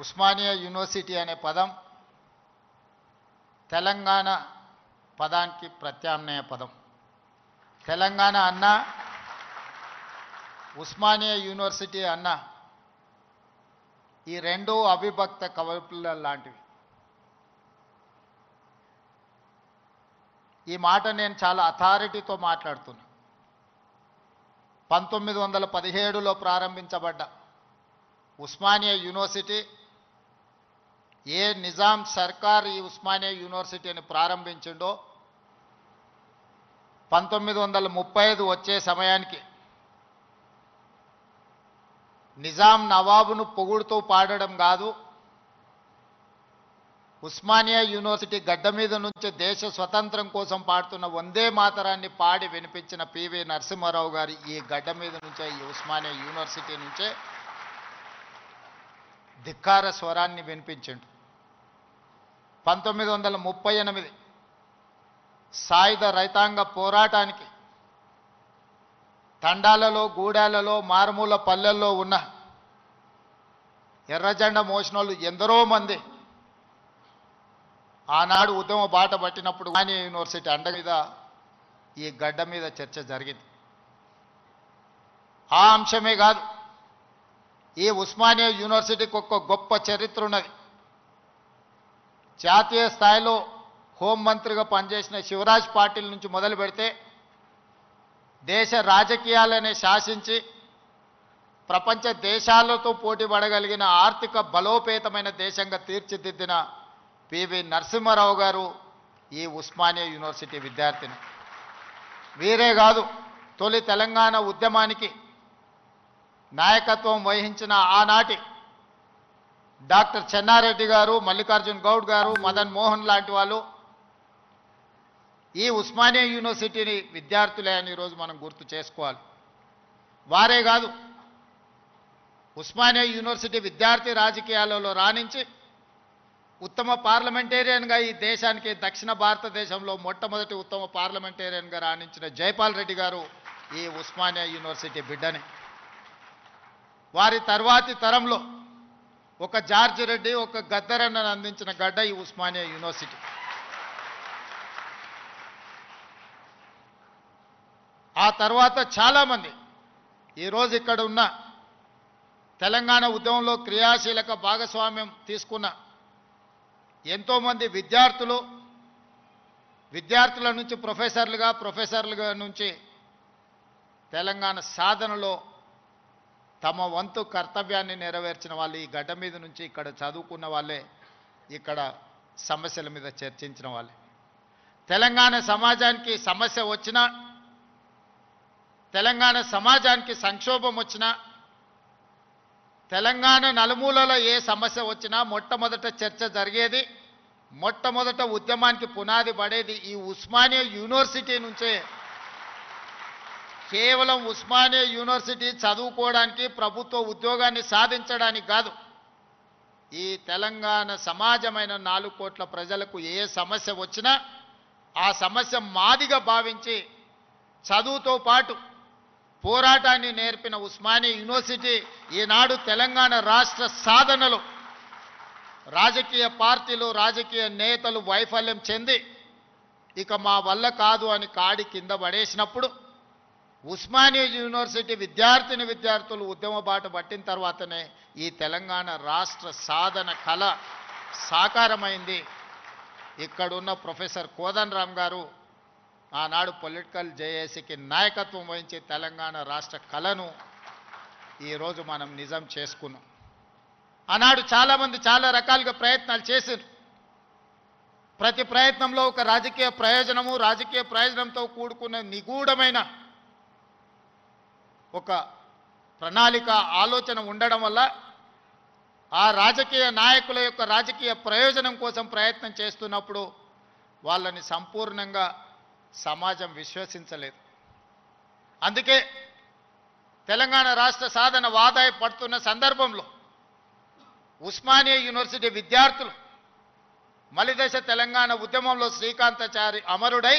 Osmania university అనే పదం తెలంగాణ పదానికి ప్రత్యామ్నాయ పదం. తెలంగాణ అన్న ఉస్మానియా యూనివర్సిటీ అన్న ఈ రెండు అవిభక్త కవపుల లాంటివి. ఈ మాట నేను చాలా అథారిటీతో మాట్లాడుతున్నా. 1917లో ప్రారంభించబడ్డ ఉస్మానియా యూనివర్సిటీ, ఏ నిజాం సర్కార్ ఈ ఉస్మానియా యూనివర్సిటీని ప్రారంభించిండో 1935 వచ్చే సమయానికి నిజాం నవాబును పొగుడుతూ పాడడం కాదు, ఉస్మానియా యూనివర్సిటీ గడ్డ మీద నుంచి దేశ స్వతంత్రం కోసం పాడుతున్న వందే మాతరాన్ని పాడి వినిపించిన పివి నరసింహారావు గారి ఈ గడ్డ మీద నుంచే, ఈ ఉస్మానియా యూనివర్సిటీ నుంచే ధిక్కార స్వరాన్ని వినిపించిండు. 1938 సాయుధ రైతాంగ పోరాటానికి తండాలలో, గూడాలలో, మారుమూల పల్లెల్లో ఉన్న ఎర్రజెండా మోసినోళ్ళు ఎందరో మంది ఆనాడు ఉద్యమ బాట పట్టినప్పుడు ఉస్మానియా యూనివర్సిటీ అండ మీద ఈ గడ్డ మీద చర్చ జరిగింది. ఆ అంశమే కాదు, ఈ ఉస్మానియా యూనివర్సిటీకి ఒక గొప్ప చరిత్ర ఉన్నది. జాతీయ స్థాయిలో హోంమంత్రిగా పనిచేసిన శివరాజ్ పాటిల్ నుంచి మొదలు పెడితే దేశ రాజకీయాలనే శాసించి ప్రపంచ దేశాలతో పోటీ పడగలిగిన ఆర్థిక బలోపేతమైన దేశంగా తీర్చిదిద్దిన పివి నరసింహారావు గారు ఈ ఉస్మానియా యూనివర్సిటీ విద్యార్థిని. వీరే కాదు, తొలి తెలంగాణ ఉద్యమానికి నాయకత్వం వహించిన ఆనాటి డాక్టర్ చెన్నారెడ్డి గారు, మల్లికార్జున్ గౌడ్ గారు, మదన్ మోహన్ లాంటి వాళ్ళు ఈ ఉస్మానియా యూనివర్సిటీని విద్యార్థులే అని ఈరోజు మనం గుర్తు చేసుకోవాలి. వారే కాదు, ఉస్మానియా యూనివర్సిటీ విద్యార్థి రాజకీయాలలో రాణించి ఉత్తమ పార్లమెంటేరియన్గా ఈ దేశానికి, దక్షిణ భారతదేశంలో మొట్టమొదటి ఉత్తమ పార్లమెంటేరియన్గా రాణించిన జైపాల్ రెడ్డి గారు ఈ ఉస్మానియా యూనివర్సిటీ బిడ్డని. వారి తర్వాతి తరంలో ఒక జార్జి రెడ్డి, ఒక గద్దరన్నను అందించిన గడ్డ ఈ ఉస్మానియా యూనివర్సిటీ. ఆ తర్వాత చాలామంది ఈరోజు ఇక్కడ ఉన్న తెలంగాణ ఉద్యమంలో క్రియాశీలక భాగస్వామ్యం తీసుకున్న ఎంతోమంది విద్యార్థుల నుంచి ప్రొఫెసర్లుగా నుంచి తెలంగాణ సాధనలో తమ వంతు కర్తవ్యాన్ని నెరవేర్చిన వాళ్ళు ఈ గడ్డ మీద నుంచి ఇక్కడ చదువుకున్న వాళ్ళే, ఇక్కడ సమస్యల మీద చర్చించిన వాళ్ళే. తెలంగాణ సమాజానికి సమస్య వచ్చినా, తెలంగాణ సమాజానికి సంక్షోభం వచ్చినా, తెలంగాణ నలుమూలలో ఏ సమస్య వచ్చినా మొట్టమొదట చర్చ జరిగేది, మొట్టమొదట ఉద్యమానికి పునాది పడేది ఈ ఉస్మానియా యూనివర్సిటీ నుంచే. కేవలం ఉస్మానియా యూనివర్సిటీ చదువుకోవడానికి, ప్రభుత్వ ఉద్యోగాన్ని సాధించడానికి కాదు, ఈ తెలంగాణ సమాజమైన 4 కోట్ల ప్రజలకు ఏ సమస్య వచ్చినా ఆ సమస్య మాదిగా భావించి చదువుతో పాటు పోరాటాన్ని నేర్పిన ఉస్మానియా యూనివర్సిటీ ఈనాడు తెలంగాణ రాష్ట్ర సాధనలో రాజకీయ పార్టీలు, రాజకీయ నేతలు వైఫల్యం చెంది ఇక మా వల్ల కాదు అని కాడి కింద పడేసినప్పుడు ఉస్మానియా యూనివర్సిటీ విద్యార్థులు ఉద్యమ బాట పట్టిన తర్వాతనే ఈ తెలంగాణ రాష్ట్ర సాధన కళ సాకారమైంది. ఇక్కడున్న ప్రొఫెసర్ కోదండరామ్ గారు ఆనాడు పొలిటికల్ జేఏసీకి నాయకత్వం వహించి తెలంగాణ రాష్ట్ర కళను ఈరోజు మనం నిజం చేసుకున్నాం. ఆనాడు చాలామంది చాలా రకాలుగా ప్రయత్నాలు చేశారు. ప్రతి ప్రయత్నంలో ఒక రాజకీయ ప్రయోజనంతో కూడుకున్న నిగూఢమైన ఒక ప్రణాళిక, ఆలోచన ఉండడం వల్ల ఆ రాజకీయ నాయకుల యొక్క రాజకీయ ప్రయోజనం కోసం ప్రయత్నం చేస్తున్నప్పుడు వాళ్ళని సంపూర్ణంగా సమాజం విశ్వసించలేదు. అందుకే తెలంగాణ రాష్ట్ర సాధన వాదాయి పడుతున్న సందర్భంలో ఉస్మానియా యూనివర్సిటీ విద్యార్థులు మలిదశ తెలంగాణ ఉద్యమంలో శ్రీకాంతాచారి అమరుడై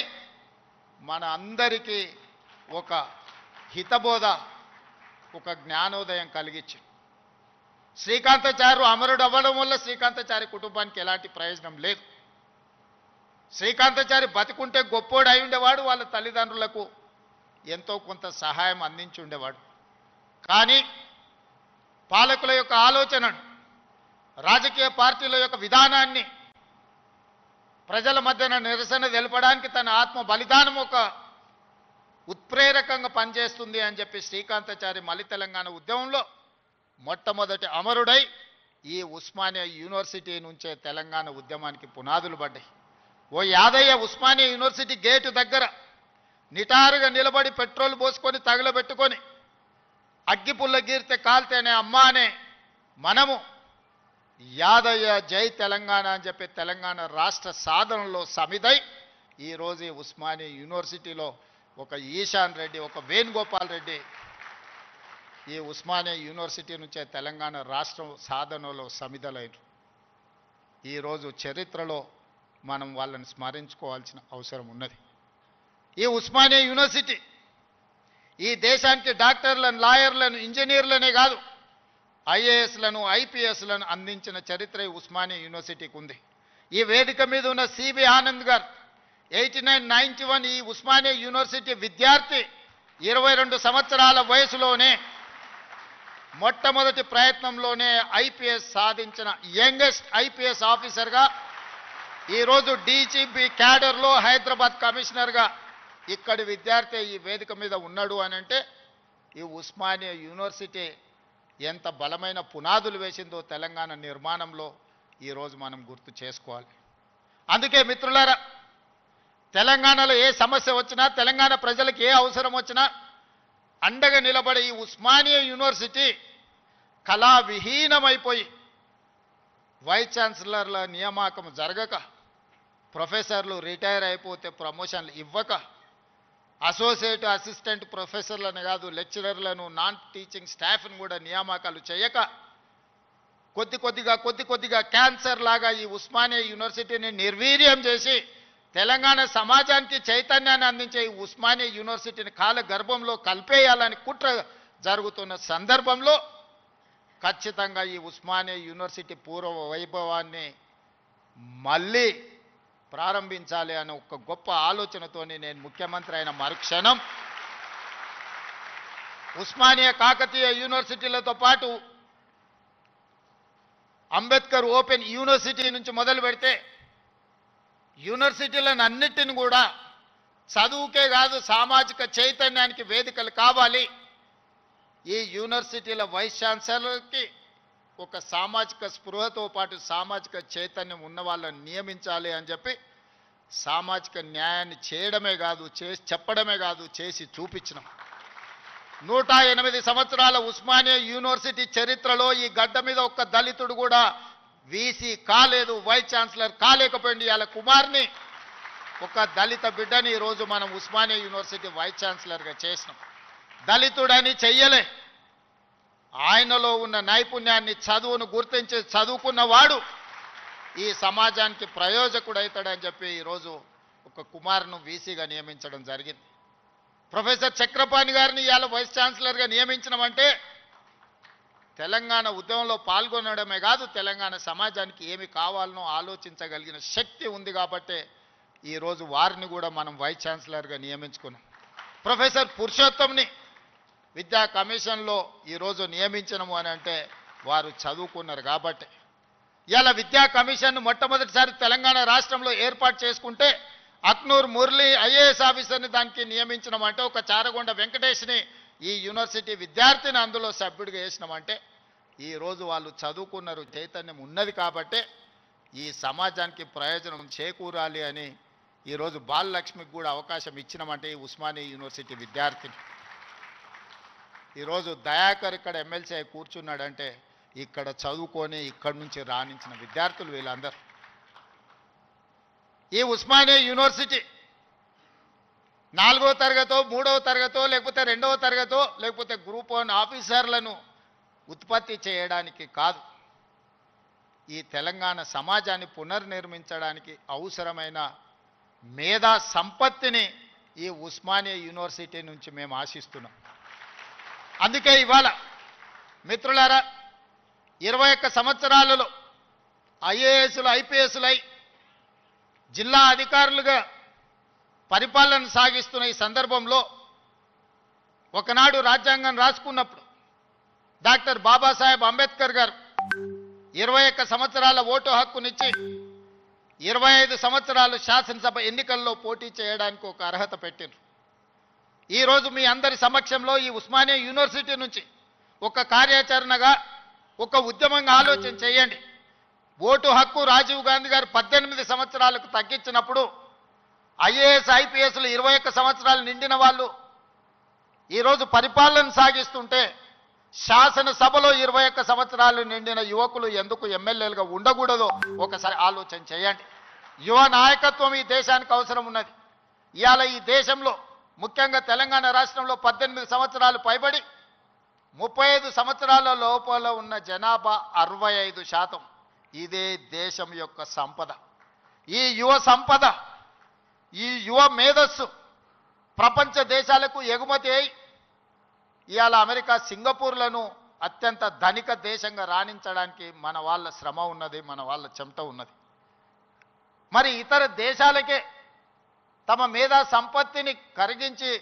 మన అందరికీ ఒక హితబోధ, ఒక జ్ఞానోదయం కలిగించి శ్రీకాంతాచార్య అమరుడు అవ్వడం వల్ల శ్రీకాంతాచారి కుటుంబానికి ఎలాంటి ప్రయోజనం లేదు. శ్రీకాంతాచారి బతికుంటే గొప్పోడు అయి ఉండేవాడు, వాళ్ళ తల్లిదండ్రులకు ఎంతో కొంత సహాయం అందించి ఉండేవాడు. కానీ పాలకుల యొక్క ఆలోచనను, రాజకీయ పార్టీల యొక్క విధానాన్ని ప్రజల మధ్యన నిరసన తెలపడానికి తన ఆత్మ బలిదానం ఒక ఉత్ప్రేరకంగా పనిచేస్తుంది అని చెప్పి శ్రీకాంతాచారి మలి తెలంగాణ ఉద్యమంలో మొట్టమొదటి అమరుడై ఈ ఉస్మానియా యూనివర్సిటీ నుంచే తెలంగాణ ఉద్యమానికి పునాదులు పడ్డాయి. ఓ యాదయ్య ఉస్మానియా యూనివర్సిటీ గేటు దగ్గర నిటారుగా నిలబడి పెట్రోల్ పోసుకొని తగలబెట్టుకొని అగ్గిపుల్ల గీరితే కాల్తేనే అమ్మా అనే మనము యాదయ్య జై తెలంగాణ అని చెప్పి తెలంగాణ రాష్ట్ర సాధనలో సమిదై ఈరోజు ఈ ఉస్మానియా యూనివర్సిటీలో ఒక ఈశాన్ రెడ్డి, ఒక వేణుగోపాల్ రెడ్డి ఈ ఉస్మానియా యూనివర్సిటీ నుంచే తెలంగాణ రాష్ట్రం సాధనలో సమిధలైన ఈరోజు చరిత్రలో మనం వాళ్ళని స్మరించుకోవాల్సిన అవసరం ఉన్నది. ఈ ఉస్మానియా యూనివర్సిటీ ఈ దేశానికి డాక్టర్లను, లాయర్లను, ఇంజనీర్లనే కాదు ఐఏఎస్లను, ఐపీఎస్లను అందించిన చరిత్ర ఈ ఉస్మానియా యూనివర్సిటీకి ఉంది. ఈ వేదిక మీద ఉన్న సిబి ఆనంద్ గారు 8991 ఈ ఉస్మానియా యూనివర్సిటీ విద్యార్థి 22 సంవత్సరాల వయసులోనే మొట్టమొదటి ప్రయత్నంలోనే ఐపీఎస్ సాధించిన యంగెస్ట్ ఐపీఎస్ ఆఫీసర్గా ఈరోజు డీజీపీ క్యాడర్లో హైదరాబాద్ కమిషనర్గా ఇక్కడి విద్యార్థి ఈ వేదిక మీద ఉన్నాడు అని అంటే ఈ ఉస్మానియా యూనివర్సిటీ ఎంత బలమైన పునాదులు వేసిందో తెలంగాణ నిర్మాణంలో ఈరోజు మనం గుర్తు చేసుకోవాలి. అందుకే మిత్రులారా, తెలంగాణలో ఏ సమస్య వచ్చినా, తెలంగాణ ప్రజలకు ఏ అవసరం వచ్చినా అండగా నిలబడే ఈ ఉస్మానియా యూనివర్సిటీ కళావిహీనమైపోయి వైస్ ఛాన్సలర్ల నియామకం జరగక, ప్రొఫెసర్లు రిటైర్ అయిపోతే ప్రమోషన్లు ఇవ్వక, అసోసియేట్ అసిస్టెంట్ ప్రొఫెసర్లను కాదు లెక్చరర్లను, నాన్ టీచింగ్ స్టాఫ్ను కూడా నియామకాలు చేయక కొద్ది కొద్దిగా క్యాన్సర్ లాగా ఈ ఉస్మానియా యూనివర్సిటీని నిర్వీర్యం చేసి తెలంగాణ సమాజానికి చైతన్యాన్ని అందించే ఈ ఉస్మానియా యూనివర్సిటీని కాల గర్భంలో కలిపేయాలని కుట్ర జరుగుతున్న సందర్భంలో ఖచ్చితంగా ఈ ఉస్మానియా యూనివర్సిటీ పూర్వ వైభవాన్ని మళ్ళీ ప్రారంభించాలి అనే ఒక గొప్ప ఆలోచనతోని నేను ముఖ్యమంత్రి అయిన మరుక్షణం ఉస్మానియా కాకతీయ యూనివర్సిటీలతో పాటు అంబేద్కర్ ఓపెన్ యూనివర్సిటీ నుంచి మొదలు పెడితే యూనివర్సిటీలను అన్నిటిని కూడా చదువుకే కాదు సామాజిక చైతన్యానికి వేదికలు కావాలి. ఈ యూనివర్సిటీల వైస్ ఛాన్సలర్కి ఒక సామాజిక స్పృహతో పాటు సామాజిక చైతన్యం ఉన్న వాళ్ళని నియమించాలి అని చెప్పి సామాజిక న్యాయాన్ని చేయడమే కాదు, చేసి చెప్పడమే కాదు, చేసి చూపించినాం. 108 సంవత్సరాల ఉస్మానియా యూనివర్సిటీ చరిత్రలో ఈ గడ్డ మీద ఒక్క దళితుడు కూడా వీసీ కాలేదు, వైస్ ఛాన్సలర్ కాలేకపోయింది. వాళ్ళ కుమార్ని, ఒక దళిత బిడ్డని ఈరోజు మనం ఉస్మానియా యూనివర్సిటీ వైస్ ఛాన్సలర్గా చేసినాం. దళితుడని చెయ్యలే, ఆయనలో ఉన్న నైపుణ్యాన్ని, చదువును గుర్తించి చదువుకున్నవాడు ఈ సమాజానికి ప్రయోజకుడవుతాడని చెప్పి ఈరోజు ఒక కుమార్ను వీసీగా నియమించడం జరిగింది. ప్రొఫెసర్ చక్రపాణి గారిని ఇవాళ వైస్ ఛాన్సలర్గా నియమించడమంటే తెలంగాణ ఉద్యమంలో పాల్గొనడమే కాదు, తెలంగాణ సమాజానికి ఏమి కావాలనో ఆలోచించగలిగిన శక్తి ఉంది కాబట్టే ఈరోజు వారిని కూడా మనం వైస్ ఛాన్సలర్గా నియమించుకున్నాం. ప్రొఫెసర్ పురుషోత్తంని విద్యా కమిషన్లో ఈరోజు నియమించడము అని అంటే వారు చదువుకున్నారు కాబట్టి. ఇలా విద్యా కమిషన్ మొట్టమొదటిసారి తెలంగాణ రాష్ట్రంలో ఏర్పాటు చేసుకుంటే అక్నూర్ మురళి ఐఏఎస్ ఆఫీసర్ని దానికి నియమించడమంటే, ఒక చారగొండ వెంకటేష్ని ఈ యూనివర్సిటీ విద్యార్థిని అందులో సభ్యుడిగా వేసినామంటే ఈరోజు వాళ్ళు చదువుకున్నారు, చైతన్యం ఉన్నది కాబట్టే ఈ సమాజానికి ప్రయోజనం చేకూరాలి అని ఈరోజు బాలలక్ష్మికి కూడా అవకాశం ఇచ్చినామంటే ఈ ఉస్మానియా యూనివర్సిటీ విద్యార్థిని. ఈరోజు దయాకర్ ఇక్కడ ఎమ్మెల్సీ కూర్చున్నాడంటే ఇక్కడ చదువుకొని ఇక్కడి నుంచి రాణించిన విద్యార్థులు వీళ్ళందరూ. ఈ ఉస్మానియా యూనివర్సిటీ 4వ తరగతో, 3వ తరగతో, లేకపోతే 2వ తరగతో, లేకపోతే గ్రూప్ 1 ఆఫీసర్లను ఉత్పత్తి చేయడానికి కాదు, ఈ తెలంగాణ సమాజాన్ని పునర్నిర్మించడానికి అవసరమైన మేధా సంపత్తిని ఈ ఉస్మానియా యూనివర్సిటీ నుంచి మేము ఆశిస్తున్నాం. అందుకే ఇవాళ మిత్రులారా, 21 సంవత్సరాలలో ఐఏఎస్లు ఐపీఎస్లై జిల్లా అధికారులుగా పరిపాలన సాగిస్తున్న ఈ సందర్భంలో ఒకనాడు రాజ్యాంగం రాసుకున్నప్పుడు డాక్టర్ బాబాసాహెబ్ అంబేద్కర్ గారు 21 సంవత్సరాల ఓటు హక్కునిచ్చి 25 సంవత్సరాలు శాసనసభ ఎన్నికల్లో పోటీ చేయడానికి ఒక అర్హత పెట్టారు. ఈరోజు మీ అందరి సమక్షంలో ఈ ఉస్మానియా యూనివర్సిటీ నుంచి ఒక కార్యాచరణగా ఒక ఉద్యమంగా ఆలోచన చేయండి. ఓటు హక్కు రాజీవ్ గాంధీ గారు 18 సంవత్సరాలకు తగ్గించినప్పుడు ఐఏఎస్ ఐపీఎస్లు 21 సంవత్సరాలు నిండిన వాళ్ళు ఈరోజు పరిపాలన సాగిస్తుంటే శాసనసభలో 21 సంవత్సరాలు నిండిన యువకులు ఎందుకు ఎమ్మెల్యేలుగా ఉండకూడదో ఒకసారి ఆలోచన చేయండి. యువ నాయకత్వం ఈ దేశానికి అవసరం ఉన్నది. ఇవాళ ఈ దేశంలో ముఖ్యంగా తెలంగాణ రాష్ట్రంలో 18 సంవత్సరాలు పైబడి 35 సంవత్సరాల లోపల ఉన్న జనాభా 65%. ఇదే దేశం యొక్క సంపద. ఈ యువ సంపద, ఈ యువ మేధస్సు ప్రపంచ దేశాలకు ఎగుమతి అయి ఇవాళ అమెరికా సింగపూర్లను అత్యంత ధనిక దేశంగా రాణించడానికి మన వాళ్ళ శ్రమ ఉన్నది, మన వాళ్ళ చెమట ఉన్నది. మరి ఇతర దేశాలకే తమ మేధా సంపత్తిని కరిగించి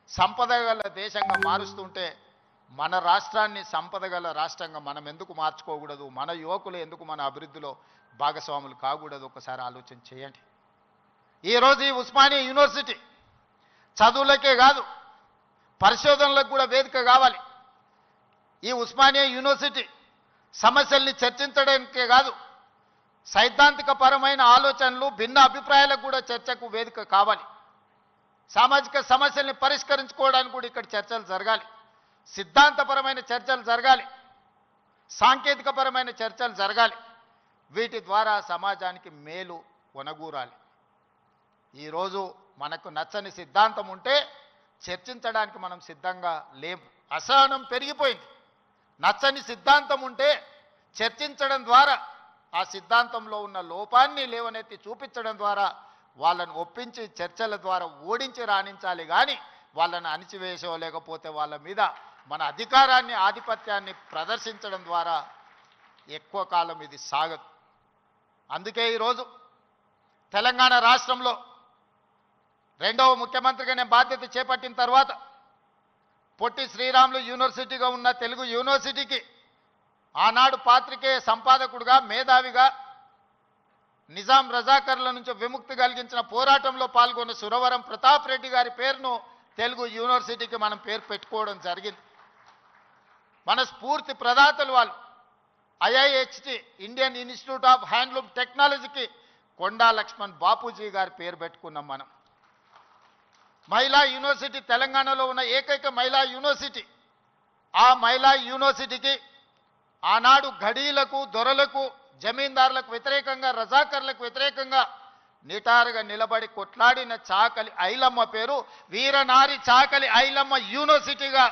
సంపద గల దేశంగా మారుస్తుంటే మన రాష్ట్రాన్ని సంపద గల రాష్ట్రంగా మనం ఎందుకు మార్చుకోకూడదు? మన యువకులు ఎందుకు మన అభివృద్ధిలో భాగస్వాములు కాకూడదు? ఒకసారి ఆలోచన చేయండి. ఈరోజు ఈ ఉస్మానియా యూనివర్సిటీ చదువులకే కాదు పరిశోధనలకు కూడా వేదిక కావాలి. ఈ ఉస్మానియా యూనివర్సిటీ సమస్యల్ని చర్చించడానికే కాదు సైద్ధాంతిక పరమైన ఆలోచనలు భిన్న అభిప్రాయాలకు కూడా చర్చకు వేదిక కావాలి. సామాజిక సమస్యల్ని పరిష్కరించుకోవడానికి కూడా ఇక్కడ చర్చలు జరగాలి. సిద్ధాంతపరమైన చర్చలు జరగాలి. సాంకేతికపరమైన చర్చలు జరగాలి. వీటి ద్వారా సమాజానికి మేలు ఒనగూరాలి. ఈరోజు మనకు నచ్చని సిద్ధాంతం ఉంటే చర్చించడానికి మనం సిద్ధంగా లేము. అసహనం పెరిగిపోయింది. నచ్చని సిద్ధాంతం ఉంటే చర్చించడం ద్వారా ఆ సిద్ధాంతంలో ఉన్న లోపాన్ని లేవనెత్తి చూపించడం ద్వారా వాళ్ళను ఒప్పించి చర్చల ద్వారా ఓడించి రాణించాలి. కానీ వాళ్ళని అణిచివేసో లేకపోతే వాళ్ళ మీద మన అధికారాన్ని ఆధిపత్యాన్ని ప్రదర్శించడం ద్వారా ఎక్కువ కాలం ఇది సాగదు. అందుకే ఈరోజు తెలంగాణ రాష్ట్రంలో రెండవ ముఖ్యమంత్రిగా నేను బాధ్యత చేపట్టిన తర్వాత పొట్టి శ్రీరాములు యూనివర్సిటీగా ఉన్న తెలుగు యూనివర్సిటీకి ఆనాడు పాత్రికేయ సంపాదకుడుగా మేధావిగా నిజాం రజాకర్ల నుంచి విముక్తి కలిగించిన పోరాటంలో పాల్గొన్న సురవరం ప్రతాప్ రెడ్డి గారి పేరును తెలుగు యూనివర్సిటీకి మనం పేరు పెట్టుకోవడం జరిగింది. మన స్ఫూర్తి ప్రదాతలు వాళ్ళు. IIHT Indian institute of handloom టెక్నాలజీకి కొండా లక్ష్మణ్ బాపూజీ గారి పేరు పెట్టుకున్నాం మనం. మహిళా యూనివర్సిటీ తెలంగాణలో ఉన్న ఏకైక మహిళా యూనివర్సిటీ. ఆ మహిళా యూనివర్సిటీకి ఆనాడు ఘడీలకు దొరలకు జమీందారులకు వ్యతిరేకంగా రజాకర్లకు వ్యతిరేకంగా నిటారుగా నిలబడి కొట్లాడిన చాకలి ఐలమ్మ పేరు వీరనారి చాకలి ఐలమ్మ యూనివర్సిటీగా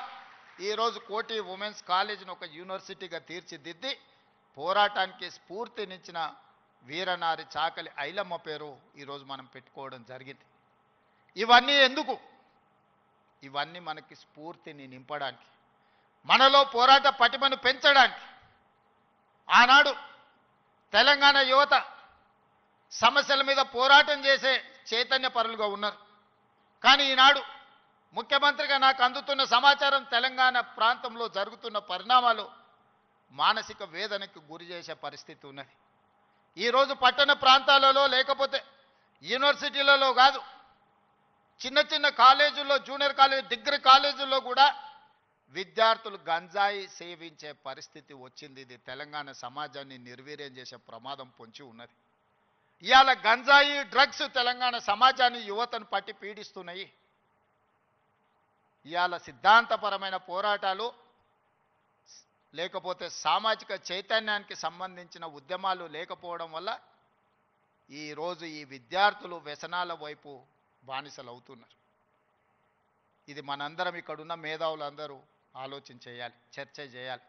ఈరోజు కోటి ఉమెన్స్ కాలేజీని ఒక యూనివర్సిటీగా తీర్చిదిద్ది పోరాటానికి స్ఫూర్తినిచ్చిన వీరనారి చాకలి ఐలమ్మ పేరు ఈరోజు మనం పెట్టుకోవడం జరిగింది. ఇవన్నీ ఎందుకు? ఇవన్నీ మనకి స్ఫూర్తిని నింపడానికి, మనలో పోరాట పటిమను పెంచడానికి. ఆనాడు తెలంగాణ యువత సమస్యల మీద పోరాటం చేసే చైతన్య పరులుగా ఉన్నారు. కానీ ఈనాడు ముఖ్యమంత్రిగా నాకు అందుతున్న సమాచారం తెలంగాణ ప్రాంతంలో జరుగుతున్న పరిణామాలు మానసిక వేదనకు గురి చేసే పరిస్థితి ఉన్నది. ఈరోజు పట్టణ ప్రాంతాలలో లేకపోతే యూనివర్సిటీలలో కాదు, చిన్న చిన్న కాలేజీల్లో, జూనియర్ కాలేజీ, డిగ్రీ కాలేజీల్లో కూడా విద్యార్థులు గంజాయి సేవించే పరిస్థితి వచ్చింది. ఇది తెలంగాణ సమాజాన్ని నిర్వీర్యం చేసే ప్రమాదం పొంచి ఉన్నది. ఇవాళ గంజాయి డ్రగ్స్ తెలంగాణ సమాజాన్ని యువతను పట్టి పీడిస్తున్నాయి. ఇవాళ సిద్ధాంతపరమైన పోరాటాలు లేకపోతే సామాజిక చైతన్యానికి సంబంధించిన ఉద్యమాలు లేకపోవడం వల్ల ఈరోజు ఈ విద్యార్థులు వ్యసనాల వైపు బానిసలు అవుతున్నారు. ఇది మనందరం ఇక్కడున్న మేధావులందరూ ఆలోచన చేయాలి, చర్చ చేయాలి.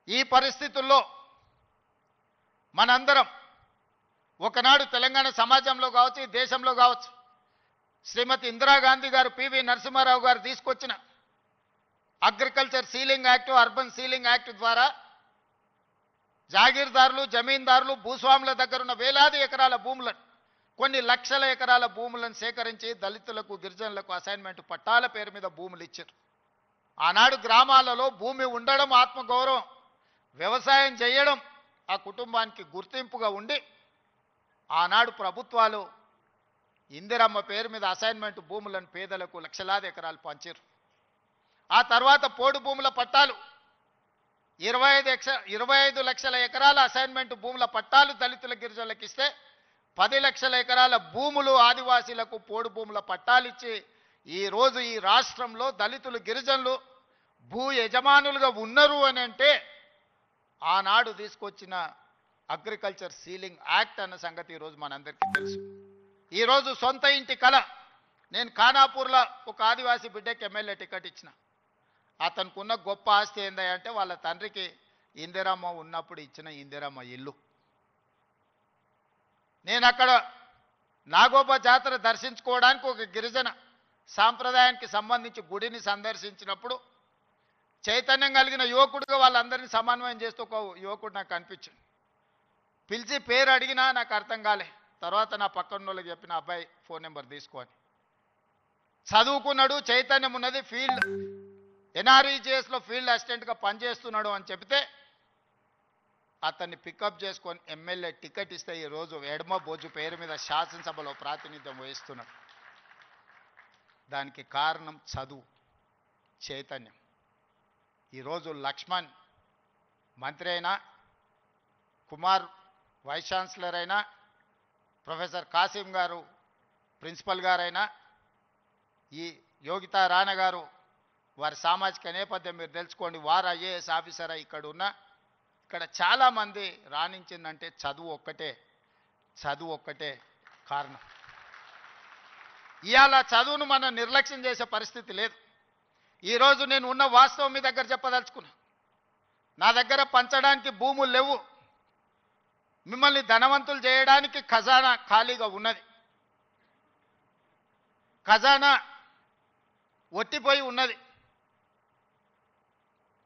ఈ పరిస్థితుల్లో మనందరం ఒకనాడు తెలంగాణ సమాజంలో కావచ్చు, ఈ దేశంలో కావచ్చు, శ్రీమతి ఇందిరాగాంధీ గారు, పివి నరసింహారావు గారు తీసుకొచ్చిన agriculture ceiling act, urban ceiling act ద్వారా జాగీర్దారులు, జమీందారులు, భూస్వాముల దగ్గర ఉన్న వేలాది ఎకరాల భూములను, కొన్ని లక్షల ఎకరాల భూములను సేకరించి దళితులకు, గిరిజనులకు అసైన్మెంట్ పట్టాల పేరు మీద భూములు ఇచ్చారు. ఆనాడు గ్రామాలలో భూమి ఉండడం ఆత్మగౌరవం, వ్యవసాయం చేయడం ఆ కుటుంబానికి గుర్తింపుగా ఉండి ఆనాడు ప్రభుత్వాలు ఇందిరమ్మ పేరు మీద అసైన్మెంట్ భూములను పేదలకు లక్షలాది ఎకరాలు పంచారు. ఆ తర్వాత పోడు భూముల పట్టాలు 25 లక్షల ఎకరాల అసైన్మెంట్ భూముల పట్టాలు దళితుల, గిరిజనులకు ఇస్తే 10 లక్షల ఎకరాల భూములు ఆదివాసీలకు పోడు భూముల పట్టాలిచ్చి ఈరోజు ఈ రాష్ట్రంలో దళితులు, గిరిజనులు భూ యజమానులుగా ఉన్నారు అని అంటే ఆనాడు తీసుకొచ్చిన అగ్రికల్చర్ సీలింగ్ యాక్ట్ అన్న సంగతి ఈరోజు మనందరికీ తెలుసు. ఈరోజు సొంత ఇంటి కళ. నేను ఖానాపూర్లో ఒక ఆదివాసీ బిడ్డకి ఎమ్మెల్యే టికెట్ ఇచ్చిన. అతనికి ఉన్న గొప్ప ఆస్తి ఏందంటే వాళ్ళ తండ్రికి ఇందిరమ్మ ఉన్నప్పుడు ఇచ్చిన ఇందిరమ్మ ఇల్లు. నేను అక్కడ నాగోబా జాతర దర్శించుకోవడానికి ఒక గిరిజన సాంప్రదాయానికి సంబంధించి గుడిని సందర్శించినప్పుడు చైతన్యం కలిగిన యువకుడిగా వాళ్ళందరినీ సమన్వయం చేస్తూ ఒక యువకుడు నాకు కనిపించింది. పిలిచి పేరు అడిగినా నాకు అర్థం కాలే. తర్వాత నా పక్కన వాళ్ళకి చెప్పిన అబ్బాయి ఫోన్ నెంబర్ తీసుకొని, చదువుకున్నాడు, చైతన్యం ఉన్నది, ఫీల్డ్ ఎన్ఆర్ఈజిఎస్లో ఫీల్డ్ అసిస్టెంట్గా పనిచేస్తున్నాడు అని చెప్తే అతన్ని పికప్ చేసుకొని ఎమ్మెల్యే టికెట్ ఇస్తే ఈరోజు ఎడమ బోజు పేరు మీద శాసనసభలో ప్రాతినిధ్యం వహిస్తున్నాడు. దానికి కారణం చదువు, చైతన్యం. ఈరోజు లక్ష్మణ్ మంత్రి అయినా, కుమార్ వైస్ ఛాన్సలర్ అయినా, ప్రొఫెసర్ కాసిం గారు ప్రిన్సిపల్ గారైనా, ఈ యోగితా రాణా గారు వారి సామాజిక నేపథ్యం మీరు తెలుసుకోండి, వారు ఐఏఎస్ ఆఫీసర్ ఇక్కడ ఉన్న, ఇక్కడ చాలామంది రాణించిందంటే చదువు ఒక్కటే కారణం. ఇవాళ చదువును మనం నిర్లక్ష్యం చేసే పరిస్థితి లేదు. ఈరోజు నేను ఉన్న వాస్తవం మీ దగ్గర చెప్పదలుచుకున్నా. నా దగ్గర పంచడానికి భూములు లేవు. మిమ్మల్ని ధనవంతులు చేయడానికి ఖజానా ఖాళీగా ఉన్నది. ఖజానా ఒట్టిపోయి ఉన్నది.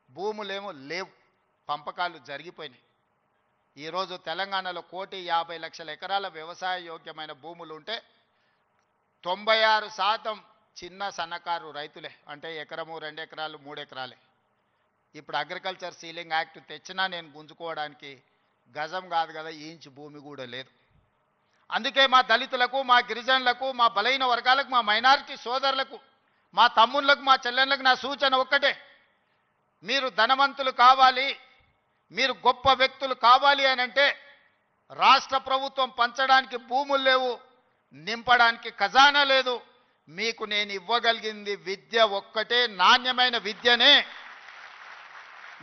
భూములేమో లేవు, పంపకాలు జరిగిపోయినాయి. ఈరోజు తెలంగాణలో 1,50,00,000 ఎకరాల వ్యవసాయ యోగ్యమైన భూములు ఉంటే 96% చిన్న సన్నకారు రైతులే. అంటే ఎకరము, 2 ఎకరాలు, 3 ఎకరాలే. ఇప్పుడు అగ్రికల్చర్ సీలింగ్ యాక్ట్ తెచ్చినా నేను గుంజుకోవడానికి గజం కాదు కదా, ఇంచు భూమి కూడా లేదు. అందుకే మా దళితులకు, మా గిరిజనులకు, మా బలహీన వర్గాలకు, మా మైనారిటీ సోదరులకు, మా తమ్ముళ్ళకు, మా చెల్లెళ్ళకు నా సూచన ఒక్కటే: మీరు ధనవంతులు కావాలి, మీరు గొప్ప వ్యక్తులు కావాలి అని అంటే రాష్ట్ర ప్రభుత్వం పంచడానికి భూములు లేవు, నింపడానికి ఖజానా లేదు. మీకు నేను ఇవ్వగలిగింది విద్య ఒక్కటే, నాణ్యమైన విద్యనే.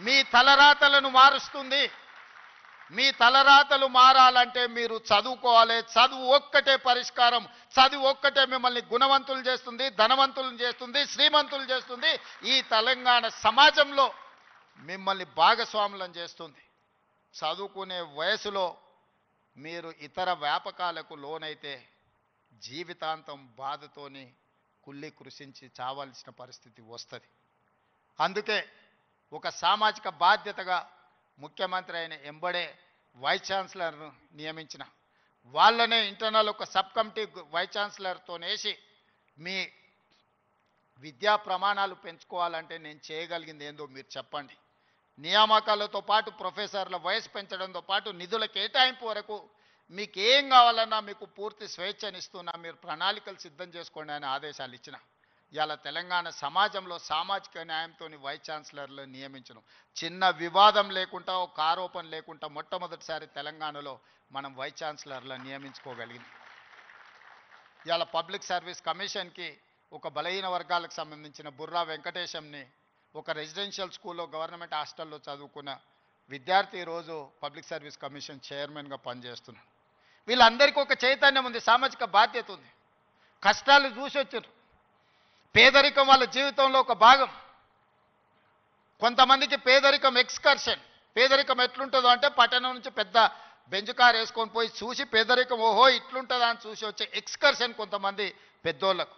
మీ తలరాతలను మారుస్తుంది. మీ తలరాతలు మారాలంటే మీరు చదువుకోవాలి. చదువు ఒక్కటే పరిష్కారం. చదువు ఒక్కటే మిమ్మల్ని గుణవంతులు చేస్తుంది, ధనవంతులను చేస్తుంది, శ్రీమంతులు చేస్తుంది. ఈ తెలంగాణ సమాజంలో మిమ్మల్ని భాగస్వాములను చేస్తుంది. చదువుకునే వయసులో మీరు ఇతర వ్యాపకాలకు లోనైతే జీవితాంతం బాధతోని కుళ్ళి కృషించి చావాల్సిన పరిస్థితి వస్తుంది. అందుకే ఒక సామాజిక బాధ్యతగా ముఖ్యమంత్రి అయిన ఎంబడే వైస్ ఛాన్సలర్ను నియమించిన. వాళ్ళనే ఇంటర్నల్ ఒక సబ్ కమిటీ వైస్ ఛాన్సలర్తో వేసి మీ విద్యా ప్రమాణాలు పెంచుకోవాలంటే నేను చేయగలిగింది ఏందో మీరు చెప్పండి. నియామకాలతో పాటు ప్రొఫెసర్ల వయసు పెంచడంతో పాటు నిధుల కేటాయింపు వరకు మీకు ఏం కావాలన్నా మీకు పూర్తి స్వేచ్ఛనిస్తున్నా, మీరు ప్రణాళికలు సిద్ధం చేసుకోండి అని ఆదేశాలు ఇచ్చిన. ఇవాళ తెలంగాణ సమాజంలో సామాజిక న్యాయంతో వైస్ ఛాన్సలర్లు నియమించడం, చిన్న వివాదం లేకుండా, ఒక ఆరోపణ లేకుండా మొట్టమొదటిసారి తెలంగాణలో మనం వైస్ ఛాన్సలర్లను నియమించుకోగలిగింది. ఇవాళ పబ్లిక్ సర్వీస్ కమిషన్కి ఒక బలహీన వర్గాలకు సంబంధించిన బుర్రా వెంకటేశంని ఒక రెసిడెన్షియల్ స్కూల్లో, గవర్నమెంట్ హాస్టల్లో చదువుకున్న విద్యార్థి ఈరోజు పబ్లిక్ సర్వీస్ కమిషన్ చైర్మన్గా పనిచేస్తున్నాడు. వీళ్ళందరికీ ఒక చైతన్యం ఉంది, సామాజిక బాధ్యత ఉంది. కష్టాలు చూసి వచ్చారు. పేదరికం వాళ్ళ జీవితంలో ఒక భాగం. కొంతమందికి పేదరికం ఎక్స్కర్షన్. పేదరికం ఎట్లుంటుందో అంటే పట్టణం నుంచి పెద్ద బెంచ్ కార్ వేసుకొని పోయి చూసి పేదరికం ఓహో ఇట్లుంటుందా అని చూసి వచ్చే ఎక్స్కర్షన్ కొంతమంది పెద్దోళ్ళకు.